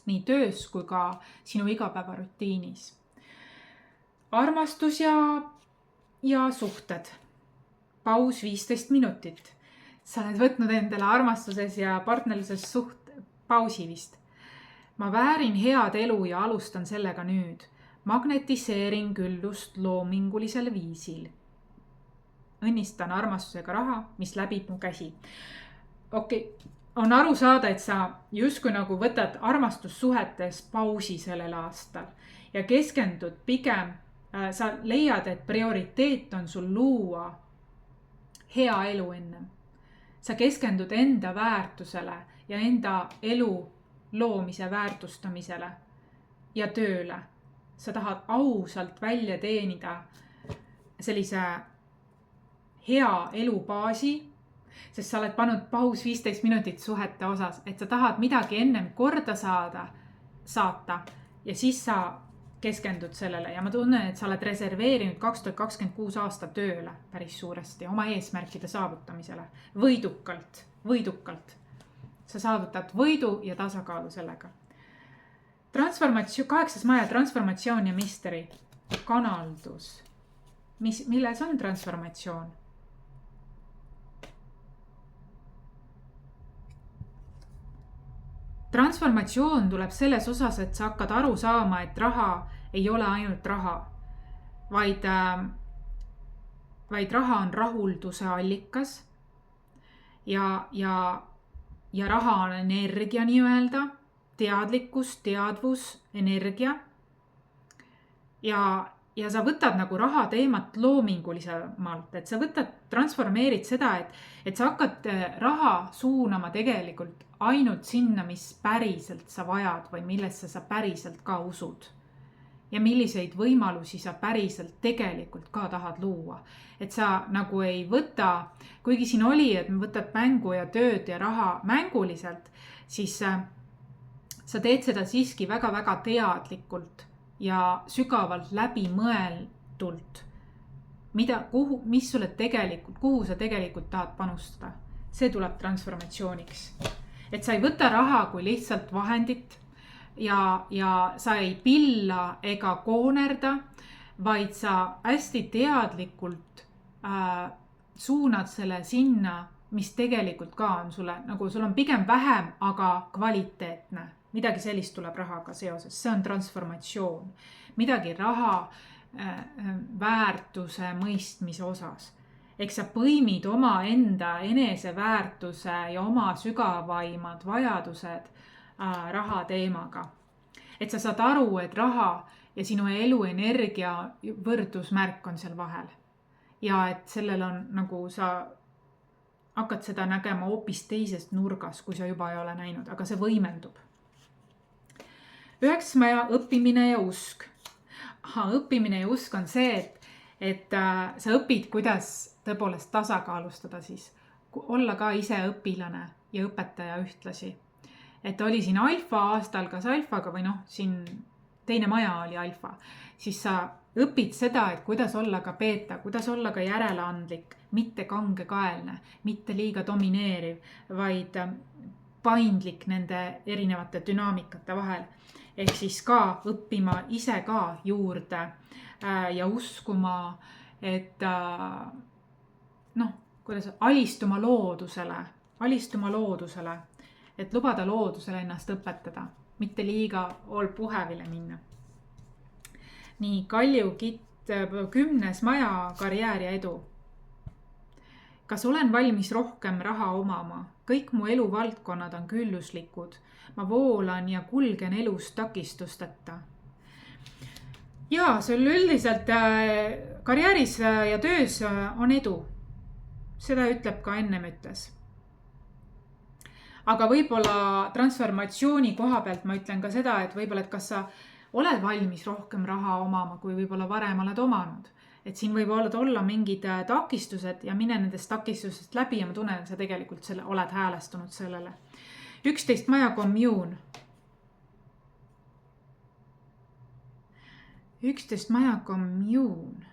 [SPEAKER 1] Nii töös kui ka sinu igapäevarutiinis. Armastus ja suhted. Paus 15 minutit. Sa oled võtnud endale armastuses ja partnerluses pausi vist. Ma väärin head elu ja alustan sellega nüüd. Magnetiseerin küllust loomingulisel viisil. Õnnistan armastusega raha, mis läbib mu käsi. Okei. On aru saada, et sa justkui nagu võtad armastussuhetes pausi sellel aastal ja keskendud pigem, sa leiad, et prioriteet on sul luua hea elu ennem. Sa keskendud enda väärtusele ja enda elu loomise väärtustamisele ja tööle. Sa tahad ausalt välja teenida sellise hea elubaasi, sest sa oled pannud paus 15 minutit suhete osas, et sa tahad midagi ennem korda saata ja siis sa keskendud sellele. Ja ma tunnen, et sa oled reserveerinud 2026 aasta tööle päris suuresti oma eesmärkide saavutamisele. Võidukalt. Sa saavutad võidu ja tasakaalu sellega. 8. maja transformatsioon ja misteri. Kanaldus. Milles on transformatsioon? Transformatsioon tuleb selles osas, et sa hakkad aru saama, et raha ei ole ainult raha, vaid raha on rahulduse allikas ja raha on energia nii-öelda, teadlikkus, teadvus, energia. Ja sa võtad nagu raha teemat loomingulisemalt, et sa transformeerid seda, et sa hakkad raha suunama tegelikult ainult sinna, mis päriselt sa vajad või millesse sa päriselt ka usud. Ja milliseid võimalusi sa päriselt tegelikult ka tahad luua. Et sa nagu ei võta, kuigi siin oli, et võtad mängu ja tööd ja raha mänguliselt, siis sa teed seda siiski väga-väga teadlikult ja sügavalt läbimõeldult, mis sulle tegelikult, kuhu sa tegelikult tahad panustada. See tuleb transformatsiooniks. Et sa ei võta raha kui lihtsalt vahendit ja sa ei pilla ega koonerda, vaid sa hästi teadlikult suunad selle sinna, mis tegelikult ka on sulle, nagu sul on pigem vähem, aga kvaliteetne. Midagi sellist tuleb rahaga seoses. See on transformatsioon. Midagi raha väärtuse mõistmise osas. Eks sa põimid oma enda eneseväärtuse ja oma sügavaimad vajadused raha teemaga. Et sa saad aru, et raha ja sinu eluenergia võrdusmärk on seal vahel. Ja et sellel on nagu sa hakkad seda nägema hoopis teisest nurgas, kui sa juba ei ole näinud, aga see võimendub. 9. maja õppimine ja usk. õppimine ja usk on see, et sa õpid, kuidas tõepoolest tasakaalustada siis, olla ka ise õpilane ja õpetaja ühtlasi. Et oli siin alfa aastal, kas alfaga või siin teine maja oli alfa, siis sa õpid seda, et kuidas olla ka beeta, kuidas olla ka järeleandlik, mitte kangekaelne, mitte liiga domineeriv, vaid paindlik nende erinevate dünaamikate vahel. Ehk siis ka õppima ise ka juurde ja uskuma, et kuidas alistuma loodusele, et lubada loodusele ennast õpetada, mitte liiga allpuhevile minna. Nii, Kalju Kitt, 10. maja, karjäär ja edu. Kas olen valmis rohkem raha omama? Kõik mu eluvaldkonnad on külluslikud. Ma voolan ja kulgen elus takistusteta. Jaa, sul üldiselt karjääris ja töös on edu. Seda ütleb ka ennem ütles. Aga võib-olla transformatsiooni koha pealt ma ütlen ka seda, et võib-olla, et kas sa oled valmis rohkem raha omama, kui võib-olla varem oled omanud. Et siin võib olla mingid takistused ja mine nendest takistusest läbi ja ma tunnen, et sa tegelikult oled häälestunud sellele. 11. maja commune. 11. maja commune.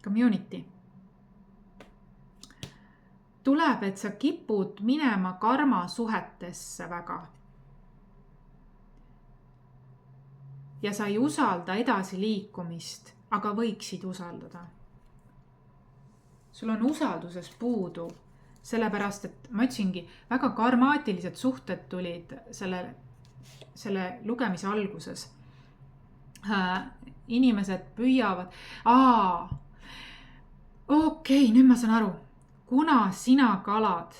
[SPEAKER 1] Community. Tuleb, et sa kipud minema karma suhetesse väga. Ja sa ei usalda edasi liikumist, aga võiksid usaldada. Sul on usalduses puudu, sellepärast, et ma ütlesingi, väga karmaatilised suhted tulid selle lugemise alguses. Inimesed püüavad, okei, nüüd ma saan aru. Kuna sina kalad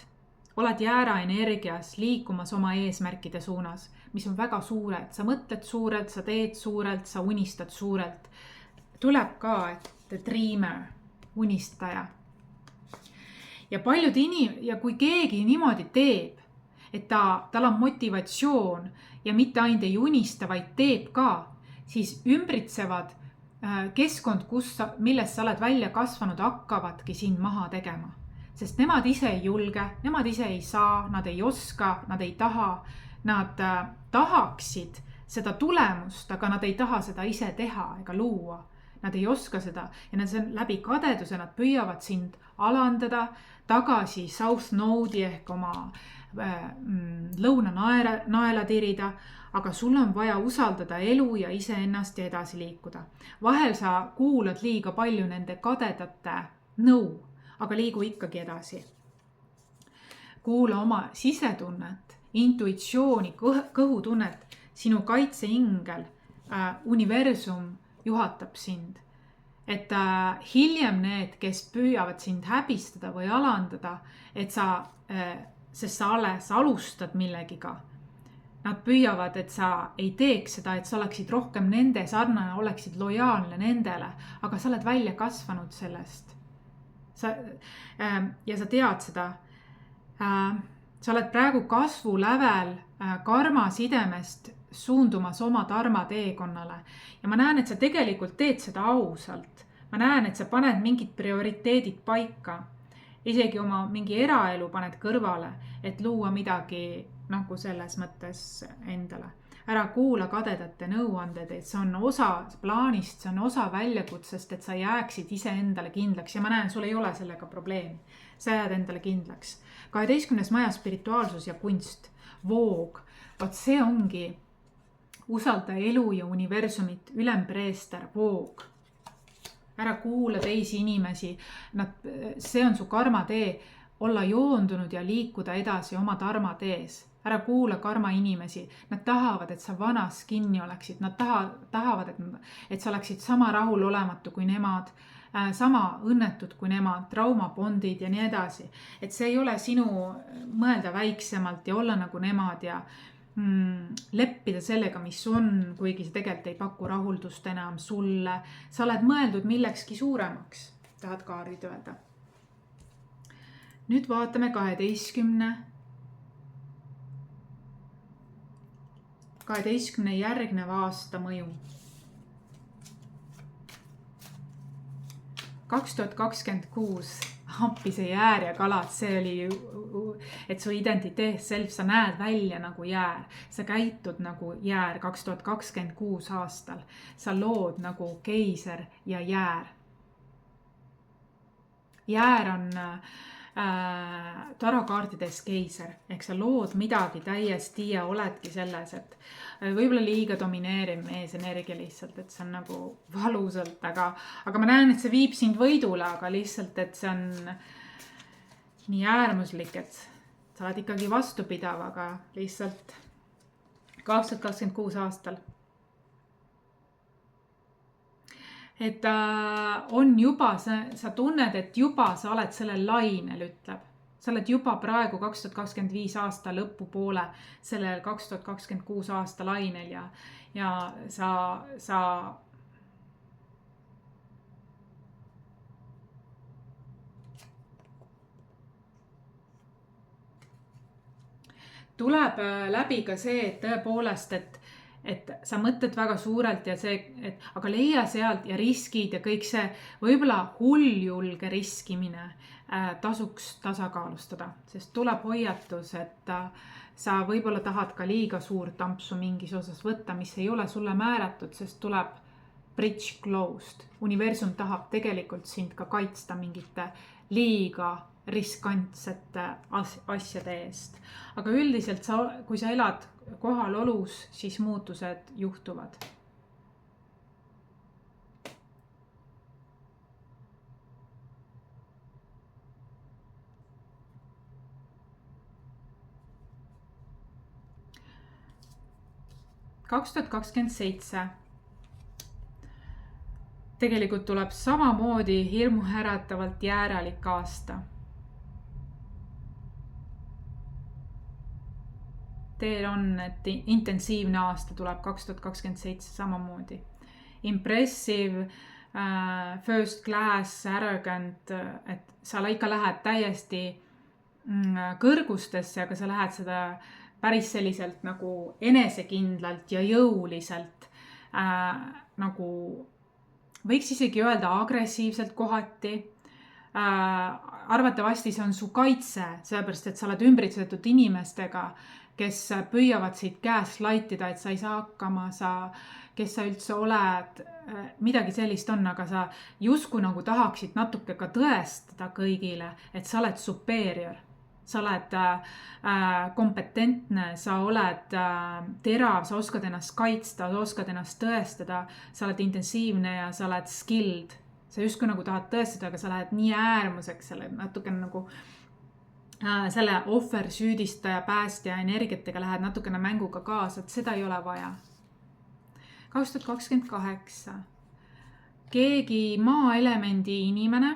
[SPEAKER 1] oled jäära energias liikumas oma eesmärkide suunas, mis on väga suured, sa mõtled suurelt, sa teed suurelt, sa unistad suurelt. Tuleb ka, et dreamer, unistaja. Ja paljud ja kui keegi niimoodi teeb, et tal on motivatsioon ja mitte ainult ei unista, vaid teeb ka, siis ümbritsevad keskkond, millest sa oled välja kasvanud, hakkavadki sind maha tegema. Sest nemad ise ei julge, nemad ise ei saa, nad ei oska, nad ei taha, nad tahaksid seda tulemust, aga nad ei taha seda ise teha ega luua. Nad ei oska seda ja nad läbi kadeduse, nad püüavad sind alandada tagasi South Node'i ehk oma lõuna naela tirida, aga sul on vaja usaldada elu ja iseennast ja edasi liikuda. Vahel sa kuulad liiga palju nende kadedate nõu, aga liigu ikkagi edasi. Kuula oma sisetunnet, intuitsiooni, kõhutunnet, sinu kaitseingel, universum juhatab sind. Et hiljem need, kes püüavad sind häbistada või alandada, sest sa alles alustad millegiga. Nad püüavad, et sa ei teeks seda, et sa oleksid rohkem nende sarnane, oleksid lojaalne nendele, aga sa oled välja kasvanud sellest. Ja sa tead seda. Sa oled praegu kasvulävel karma sidemest suundumas oma dharma teekonnale. Ja ma näen, et sa tegelikult teed seda ausalt. Ma näen, et sa paned mingid prioriteedid paika. Isegi oma mingi eraelu paned kõrvale, et luua midagi nagu selles mõttes endale. Ära kuula kadedate nõuanded, et see on osa plaanist, see on osa väljakutsest, et sa jääksid ise endale kindlaks. Ja ma näen, sul ei ole sellega probleemi. Sa jääd endale kindlaks. 12. maja spirituaalsus ja kunst, voog. Vot see ongi usalda elu ja universumit, ülempreester, voog. Ära kuula teisi inimesi. See on su karma tee, olla joondunud ja liikuda edasi oma dharma tees. Ära kuula karma inimesi. Nad tahavad, et sa vanas kinni oleksid. Nad tahavad, et sa oleksid sama rahulolematu kui nemad, sama õnnetud kui nemad, traumapondid ja nii edasi. Et see ei ole sinu mõelda väiksemalt ja olla nagu nemad ja leppida sellega, mis on, kuigi see tegelikult ei paku rahuldust enam sulle. Sa oled mõeldud millekski suuremaks, tahad kaardid öelda. Nüüd vaatame 12 järgneva aasta mõju. 2026, appi see jäär ja kalad, see oli, et su identiteet, self, sa näed välja nagu jäär. Sa käitud nagu jäär 2026 aastal. Sa lood nagu keiser ja jäär. Jäär on tarokaartides keiser, ehk sa lood midagi täiesti ja oledki selles, et võib-olla liiga domineeriv meesenergia lihtsalt, et see on nagu valusalt, aga ma näen, et see viib sind võidule, aga lihtsalt, et see on nii äärmuslik, et sa oled ikkagi vastupidav, aga lihtsalt 2026 aastal. Et on juba, sa tunned, et juba sa oled sellel lainel, ütleb. Sa oled juba praegu 2025 aasta lõpupoole sellel 2026 aasta lainel ja sa tuleb läbi ka see, et tõepoolest, et sa mõtled väga suurelt ja see, aga leia sealt ja riskid ja kõik see, võib-olla hulljulge riskimine tasuks tasakaalustada, sest tuleb hoiatus, et sa võib-olla tahad ka liiga suurt ampsu mingis osas võtta, mis ei ole sulle määratud, sest tuleb bridge closed. Universum tahab tegelikult sind ka kaitsta mingite liiga riskantsete asjade eest. Aga üldiselt kui sa elad kohalolus, siis muutused juhtuvad. aastal 2027 tegelikult tuleb samamoodi hirmuäratavalt jääralik aasta. Teil on, et intensiivne aasta tuleb 2027 samamoodi. Impressive, first class, arrogant, et sa ikka lähed täiesti kõrgustesse, aga sa lähed seda päris selliselt nagu enesekindlalt ja jõuliselt, nagu võiks isegi öelda agressiivselt kohati. Arvatavasti see on su kaitse, sellepärast, et sa oled ümbritsetud inimestega, kes püüavad siit käest laitida, et sa ei saa hakkama, kes sa üldse oled, midagi sellist on, aga sa justkui nagu tahaksid natuke ka tõestada kõigile, et sa oled superior, sa oled kompetentne, sa oled terav, sa oskad ennast kaitsta, sa oskad ennast tõestada, sa oled intensiivne ja sa oled skilled. Sa justkui nagu tahad tõestada, aga sa lähed nii äärmuseks, sa oled natuke nagu selle ohver, süüdistaja, päästja energiatega lähed natukene mänguga kaasa, et seda ei ole vaja. 2028. Keegi maaelemendi inimene,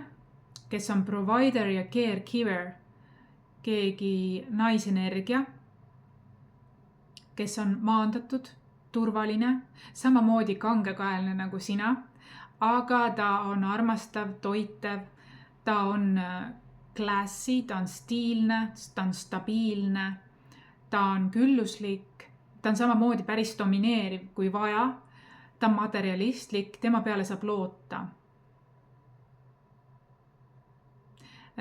[SPEAKER 1] kes on provider ja caregiver, keegi naisenergia, kes on maandatud, turvaline, samamoodi kangekaelne nagu sina, aga ta on armastav, toitev, ta on klassi, ta on stiilne, ta on stabiilne, ta on külluslik, ta on samamoodi päris domineeriv kui vaja, ta on materialistlik, tema peale saab loota.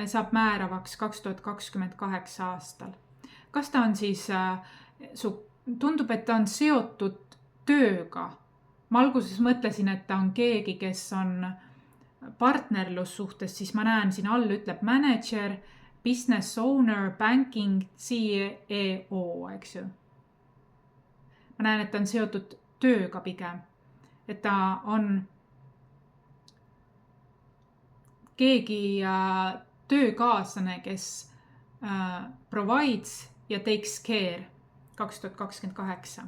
[SPEAKER 1] Saab määravaks 2028 aastal. Kas ta on siis, tundub, et ta on seotud tööga. Ma alguses mõtlesin, et ta on keegi, kes on partnerlussuhtes, siis ma näen siin all ütleb manager, business owner, banking, CEO, eks ju. Ma näen, et ta on seotud tööga pigem, et ta on keegi töökaaslane, kes provides ja takes care 2028.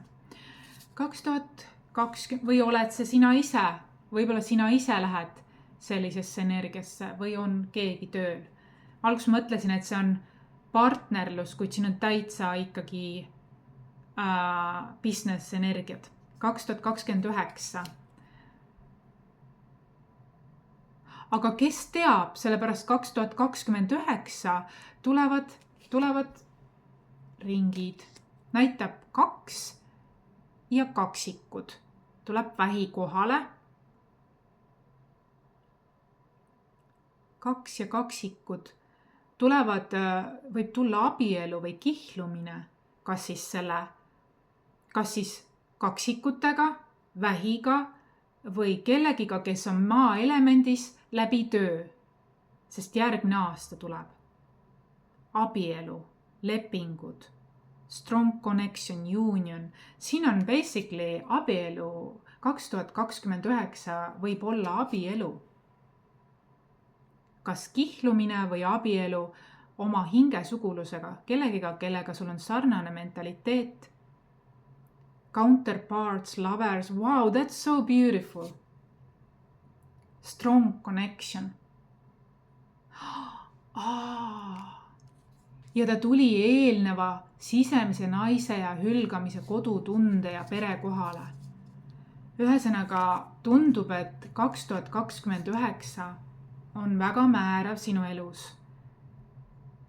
[SPEAKER 1] 2020 või oled see sina ise, võib-olla sina ise lähed sellisesse energiasse või on keegi tööl. Alguses mõtlesin, et see on partnerlus, kuid siin on täitsa ikkagi business energiat. 2029. Aga kes teab, sellepärast 2029 tulevad ringid. Näitab 2 ja kaksikud. Tuleb vähi kohale. kaks ja kaksikud tulevad, võib tulla abielu või kihlumine, kas siis kaksikutega, vähiga või kellegiga, kes on maaelemendis läbi töö, sest järgmine aasta tuleb abielu, lepingud, strong connection, union. Siin on basically abielu 2029 võib olla abielu. Kas kihlumine või abielu oma hingesugulusega, kellega sul on sarnane mentaliteet. Counterparts, lovers, wow, that's so beautiful. Strong connection. Ja ta tuli eelneva sisemise naise ja hülgamise kodutunde ja pere kohale. Ühesõnaga tundub, et 2029 on väga määrav sinu elus.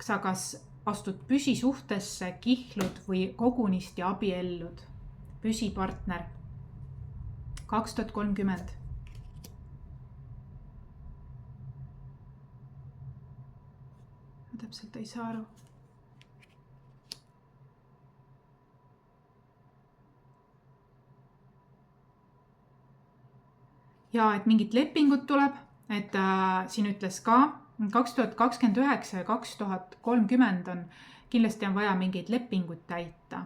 [SPEAKER 1] Sa kas astud püsisuhtesse, kihlud või kogunisti abiellud. Püsipartner 2030. Ma täpselt ei saa aru. Ja et mingid lepingud tuleb, et siin ütles ka 2029 ja 2030 on kindlasti on vaja mingeid lepinguid täita.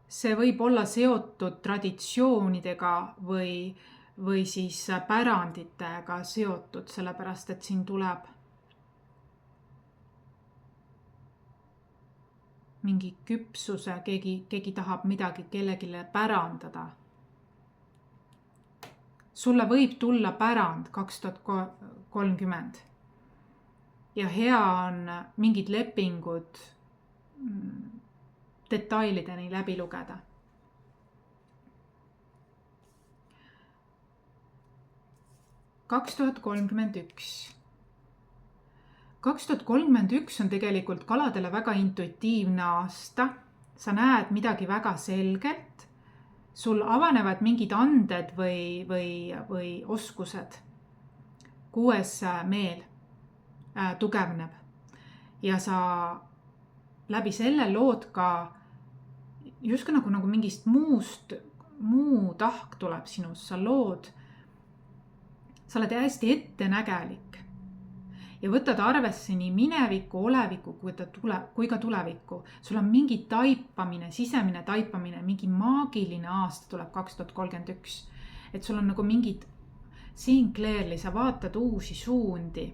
[SPEAKER 1] See võib olla seotud traditsioonidega või siis päranditega seotud, sellepärast et siin tuleb mingi küpsuse, keegi tahab midagi kellegile pärandada. Sulle võib tulla pärand 2030 ja hea on mingid lepingud detailideni läbi lugeda. Kaks 2031 on tegelikult kaladele väga intuitiivne aasta. Sa näed midagi väga selgelt. Sul avanevad mingid anded või oskused. 6. meel tugevneb ja sa läbi selle lood ka justkui nagu mingist muu tahk tuleb sinust. Sa oled hästi ettenägelik ja võtad arvesse nii mineviku, oleviku kui ka tuleviku. Sul on mingi taipamine, sisemine taipamine, mingi maagiline aasta tuleb 2031. Et sul on nagu mingid siin clearly, sa vaatad uusi suundi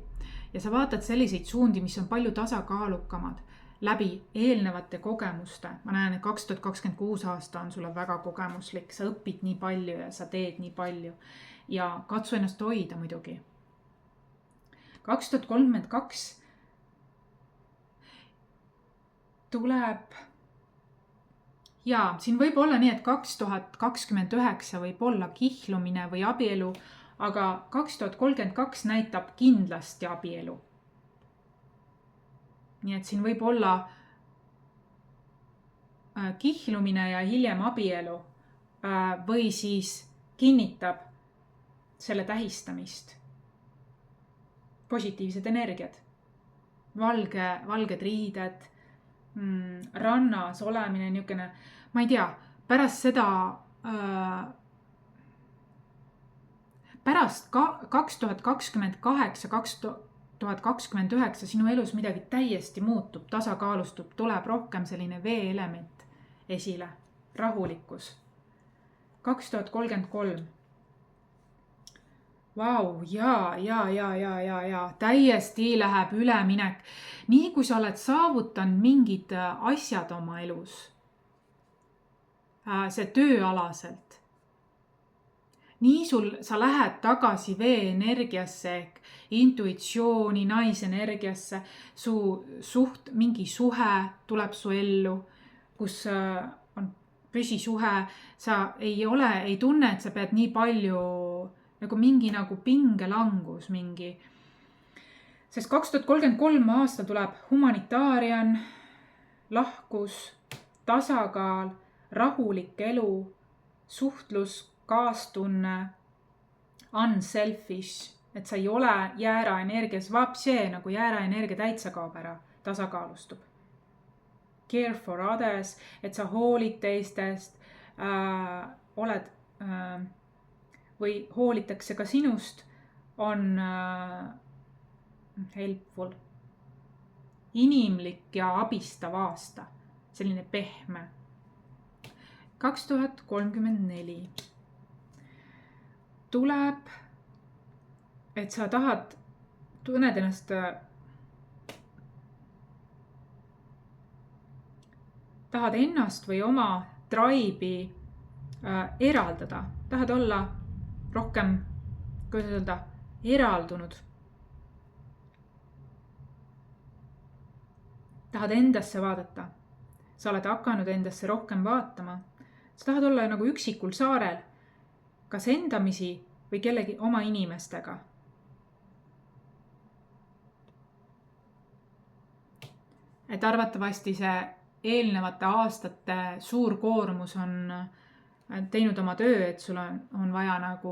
[SPEAKER 1] ja sa vaatad selliseid suundi, mis on palju tasakaalukamad läbi eelnevate kogemuste. Ma näen, et 2026 aasta on sulle väga kogemuslik, sa õpid nii palju ja sa teed nii palju ja katsu ennast hoida muidugi. 2032 tuleb ja siin võib olla nii, et 2029 võib olla kihlumine või abielu, aga 2032 näitab kindlasti abielu. Nii et siin võib olla kihlumine ja hiljem abielu või siis kinnitab selle tähistamist. Positiivsed energiad, valged riided, rannas olemine, niisugune, ma ei tea, pärast seda, pärast 2028, 2029 sinu elus midagi täiesti muutub, tasakaalustub, tuleb rohkem selline vee-element esile, rahulikkus. 2033. Vau, ja, täiesti läheb üleminek. Nii kui sa oled saavutanud mingid asjad oma elus, see tööalaselt, nii sa lähed tagasi vee-energiasse ehk intuitsiooni, naisenergiasse, mingi suhe tuleb su ellu, kus on püsisuhe, sa ei tunne, et sa pead nii palju nagu mingi pingelangus mingi. Sest 2033 aasta tuleb humanitaarian, lahkus, tasakaal, rahulik elu, suhtlus, kaastunne, unselfish, et sa ei ole jääraenergias, vapsee, nagu jääraenergia täitsa kaob ära, tasakaalustub. Care for others, et sa hoolid teistest, oled või hoolitakse ka sinust, on helpful. Inimlik ja abistav aasta, selline pehme. 2034 tuleb, et sa tunned ennast tahad ennast või oma tribe'i eraldada. Tahad olla rohkem, kuidas öelda, eraldunud. Tahad endasse vaadata. Sa oled hakanud endasse rohkem vaatama. Sa tahad olla nagu üksikul saarel, kas endamisi või kellegi oma inimestega. Et arvatavasti see eelnevate aastate suur koormus on teinud oma töö, et sul on vaja nagu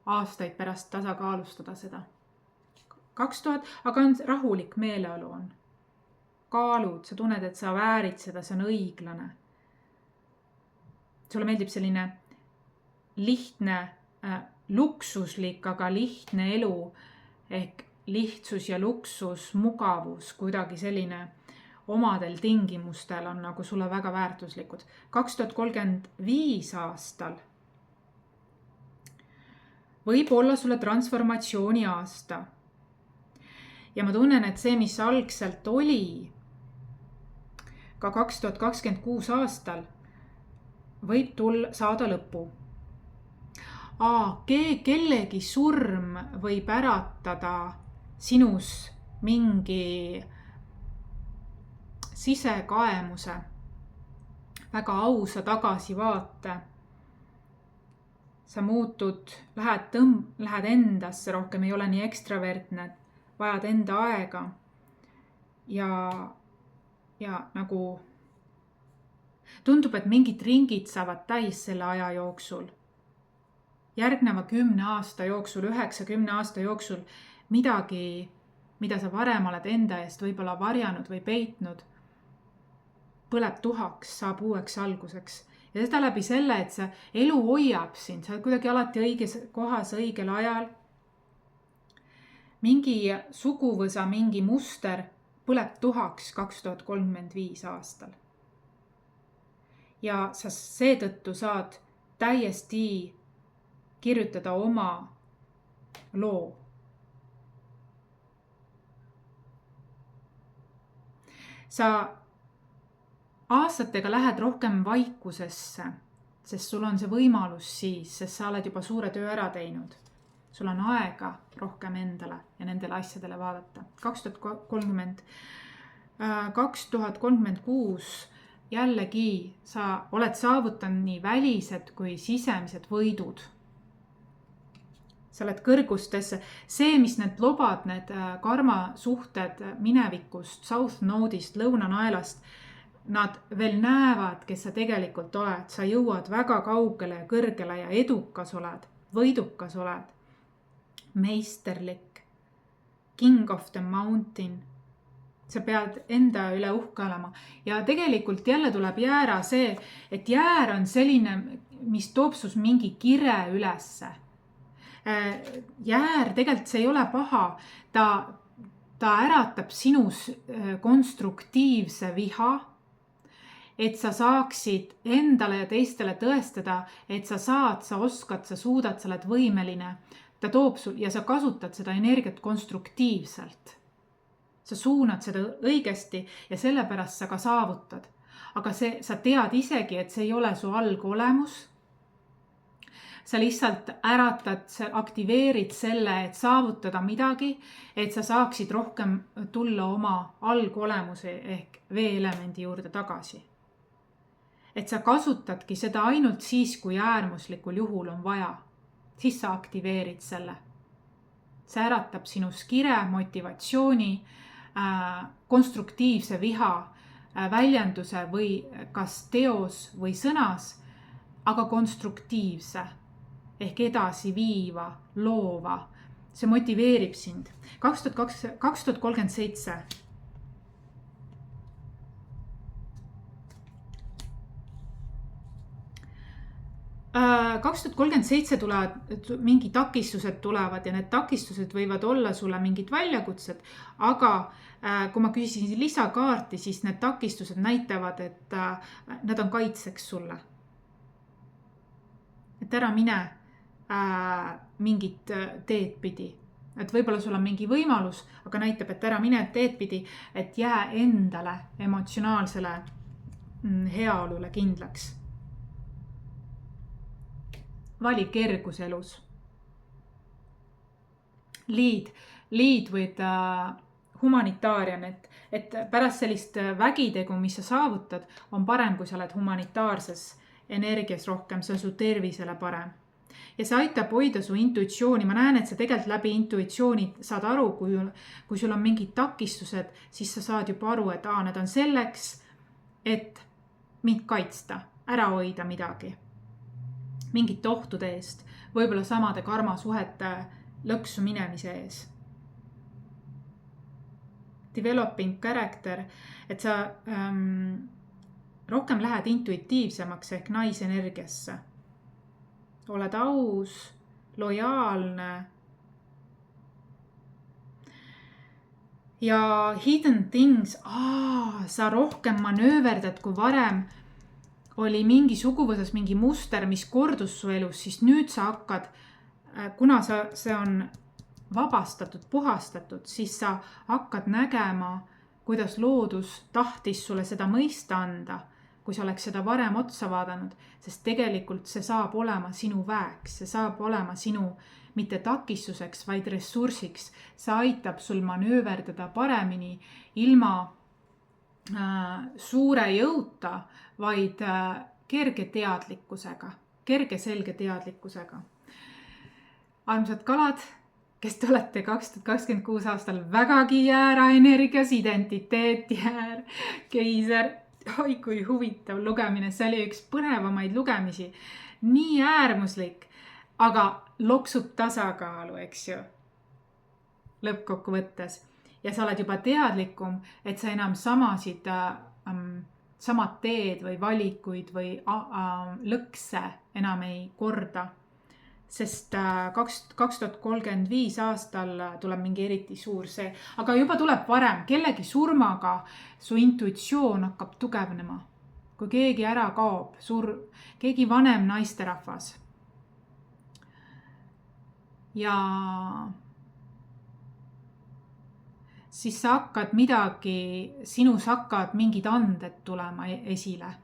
[SPEAKER 1] aastaid pärast tasakaalustada seda. 2000, aga on rahulik meeleolu on. Kaalud, sa tunned, et sa väärid seda, see on õiglane. Sulle meeldib selline lihtne, luksuslik, aga lihtne elu ehk lihtsus ja luksus, mugavus, kuidagi selline omadel tingimustel on nagu sulle väga väärtuslikud. 2035 aastal võib olla sulle transformatsiooni aasta. Ja ma tunnen, et see, mis algselt oli ka 2026 aastal, võib saada lõpu. Kellegi surm võib äratada sinus mingi sisekaemuse, väga ausa tagasivaate. Sa muutud, lähed endasse rohkem, ei ole nii ekstravertne, vajad enda aega ja nagu tundub, et mingid ringid saavad täis selle aja jooksul. Järgneva 10 aasta jooksul, 9-10 aasta jooksul midagi, mida sa varem oled enda eest võib-olla varjanud või peitnud, põleb tuhaks, saab uueks alguseks. Ja seda läbi selle, et see elu hoiab sind, sa oled kuidagi alati õiges kohas, õigel ajal. Mingi suguvõsa, mingi muster põleb tuhaks 2035 aastal. Ja sa seetõttu saad täiesti kirjutada oma loo. Sa aastatega lähed rohkem vaikusesse, sest sul on see võimalus siis, sest sa oled juba suure töö ära teinud. Sul on aega rohkem endale ja nendele asjadele vaadata. 2036 jällegi sa oled saavutanud nii välised kui sisemised võidud. Sa oled kõrgustesse. See, mis need lobad, need karma suhted minevikust, South Node'ist, lõunanaelast, nad veel näevad, kes sa tegelikult oled. Sa jõuad väga kaugele ja kõrgele ja edukas oled, võidukas oled, meisterlik, king of the mountain. Sa pead enda üle uhke olema. Ja tegelikult jälle tuleb jäära see, et jäär on selline, mis toob sus mingi kire ülesse. Jäär tegelikult see ei ole paha. Ta äratab sinus konstruktiivse viha, et sa saaksid endale ja teistele tõestada, et sa saad, sa oskad, sa suudad, sa oled võimeline. Ta toob sul ja sa kasutad seda energiat konstruktiivselt. Sa suunad seda õigesti ja sellepärast sa ka saavutad. Aga sa tead isegi, et see ei ole su algolemus. Sa lihtsalt äratad, aktiveerid selle, et saavutada midagi, et sa saaksid rohkem tulla oma algolemuse ehk veeelemendi juurde tagasi. Et sa kasutadki seda ainult siis, kui äärmuslikul juhul on vaja. Siis sa aktiveerid selle. See äratab sinus kire, motivatsiooni, konstruktiivse viha, väljenduse või kas teos või sõnas, aga konstruktiivse ehk edasi viiva, loova, see motiveerib sind. 2037. 2037 tulevad, mingi takistused tulevad ja need takistused võivad olla sulle mingid väljakutsed, aga kui ma küsisin lisakaarti, siis need takistused näitavad, et nad on kaitseks sulle. Et ära mine mingit teed pidi. Et võib-olla sul on mingi võimalus, aga näitab, et ära mine teed pidi, et jää endale emotsionaalsele heaolule kindlaks. Vali kergus elus. Lead with humanitaarian, et pärast sellist vägitegu, mis sa saavutad, on parem, kui sa oled humanitaarses energias rohkem, see on su tervisele parem. Ja see aitab hoida su intuitsiooni. Ma näen, et sa tegelikult läbi intuitsiooni saad aru, kui sul on mingid takistused, siis sa saad juba aru, et need on selleks, et mind kaitsta, ära hoida midagi. Mingite ohtude eest, võib-olla samade karmasuhete lõksu minemise ees. Developing character, et sa rohkem lähed intuitiivsemaks ehk naisenergiasse. Oled aus, lojaalne. Ja hidden things, sa rohkem manööverdad kui varem. Oli mingi suguvõsas mingi muster, mis kordus su elus, siis nüüd sa hakkad, kuna see on vabastatud, puhastatud, siis sa hakkad nägema, kuidas loodus tahtis sulle seda mõista anda, kui sa oleks seda varem otsa vaadanud, sest tegelikult see saab olema sinu väeks, see saab olema sinu mitte takistuseks, vaid ressursiks. See aitab sul manööverdada paremini ilma suure jõuta, vaid kerge teadlikkusega, kerge selge teadlikkusega. Armsad kalad, kes te olete 2026 aastal vägagi jääraenergias, identiteet, jäär, keiser. Oi, kui huvitav lugemine, see oli üks põnevamaid lugemisi. Nii äärmuslik, aga loksub tasakaalu, eks ju, lõppkokkuvõttes. Ja sa oled juba teadlikum, et sa enam samad teed või valikuid või lõkse enam ei korda. Sest 2035 aastal tuleb mingi eriti suur see, aga juba tuleb varem, kellegi surmaga su intuitsioon hakkab tugevnema. Kui keegi ära kaob, keegi vanem naisterahvas. Ja siis sa hakkad sinus hakkavad mingid anded tulema esile.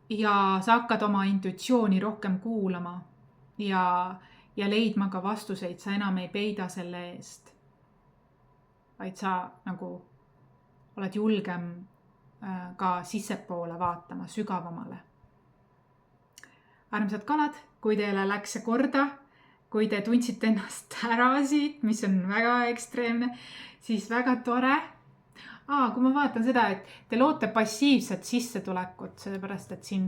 [SPEAKER 1] Ja sa hakkad oma intuitsiooni rohkem kuulama ja leidma ka vastuseid, sa enam ei peida selle eest. Vaid sa nagu oled julgem ka sissepoole vaatama, sügavamale. Armsad kalad, kui teile läks see korda, kui te tundsite ennast ära siit, mis on väga ekstreemne, siis väga tore. Kui ma vaatan seda, et te loote passiivset sissetulekut, sellepärast, et siin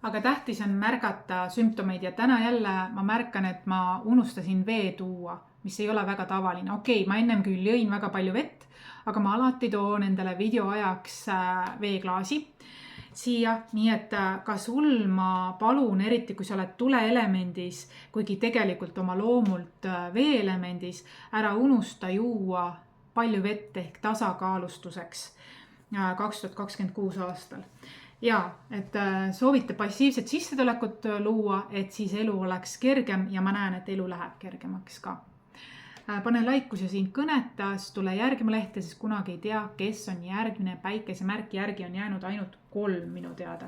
[SPEAKER 1] aga tähtis on märgata sümptomeid ja täna jälle ma märkan, et ma unustasin vee tuua, mis ei ole väga tavaline. Okei, ma ennem küll jõin väga palju vett, aga ma alati toon endale video ajaks veeklaasi siia, nii et ka sul ma palun, eriti kui sa oled tuleelemendis, kuigi tegelikult oma loomult veeelemendis, ära unusta juua palju vett ehk tasakaalustuseks 2026 aastal. Ja, et soovite passiivset sissetulekut luua, et siis elu oleks kergem ja ma näen, et elu läheb kergemaks ka. Pane like, kui sa sind kõnetas, tule järgima lehte, sest kunagi ei tea, kes on järgmine. Päikesemärki järgi on jäänud ainult 3 minu teada.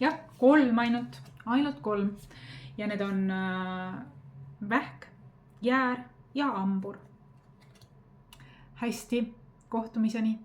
[SPEAKER 1] Jah, 3 ainult 3. Ja need on vähk, jäär ja ambur. Hästi, kohtumiseni.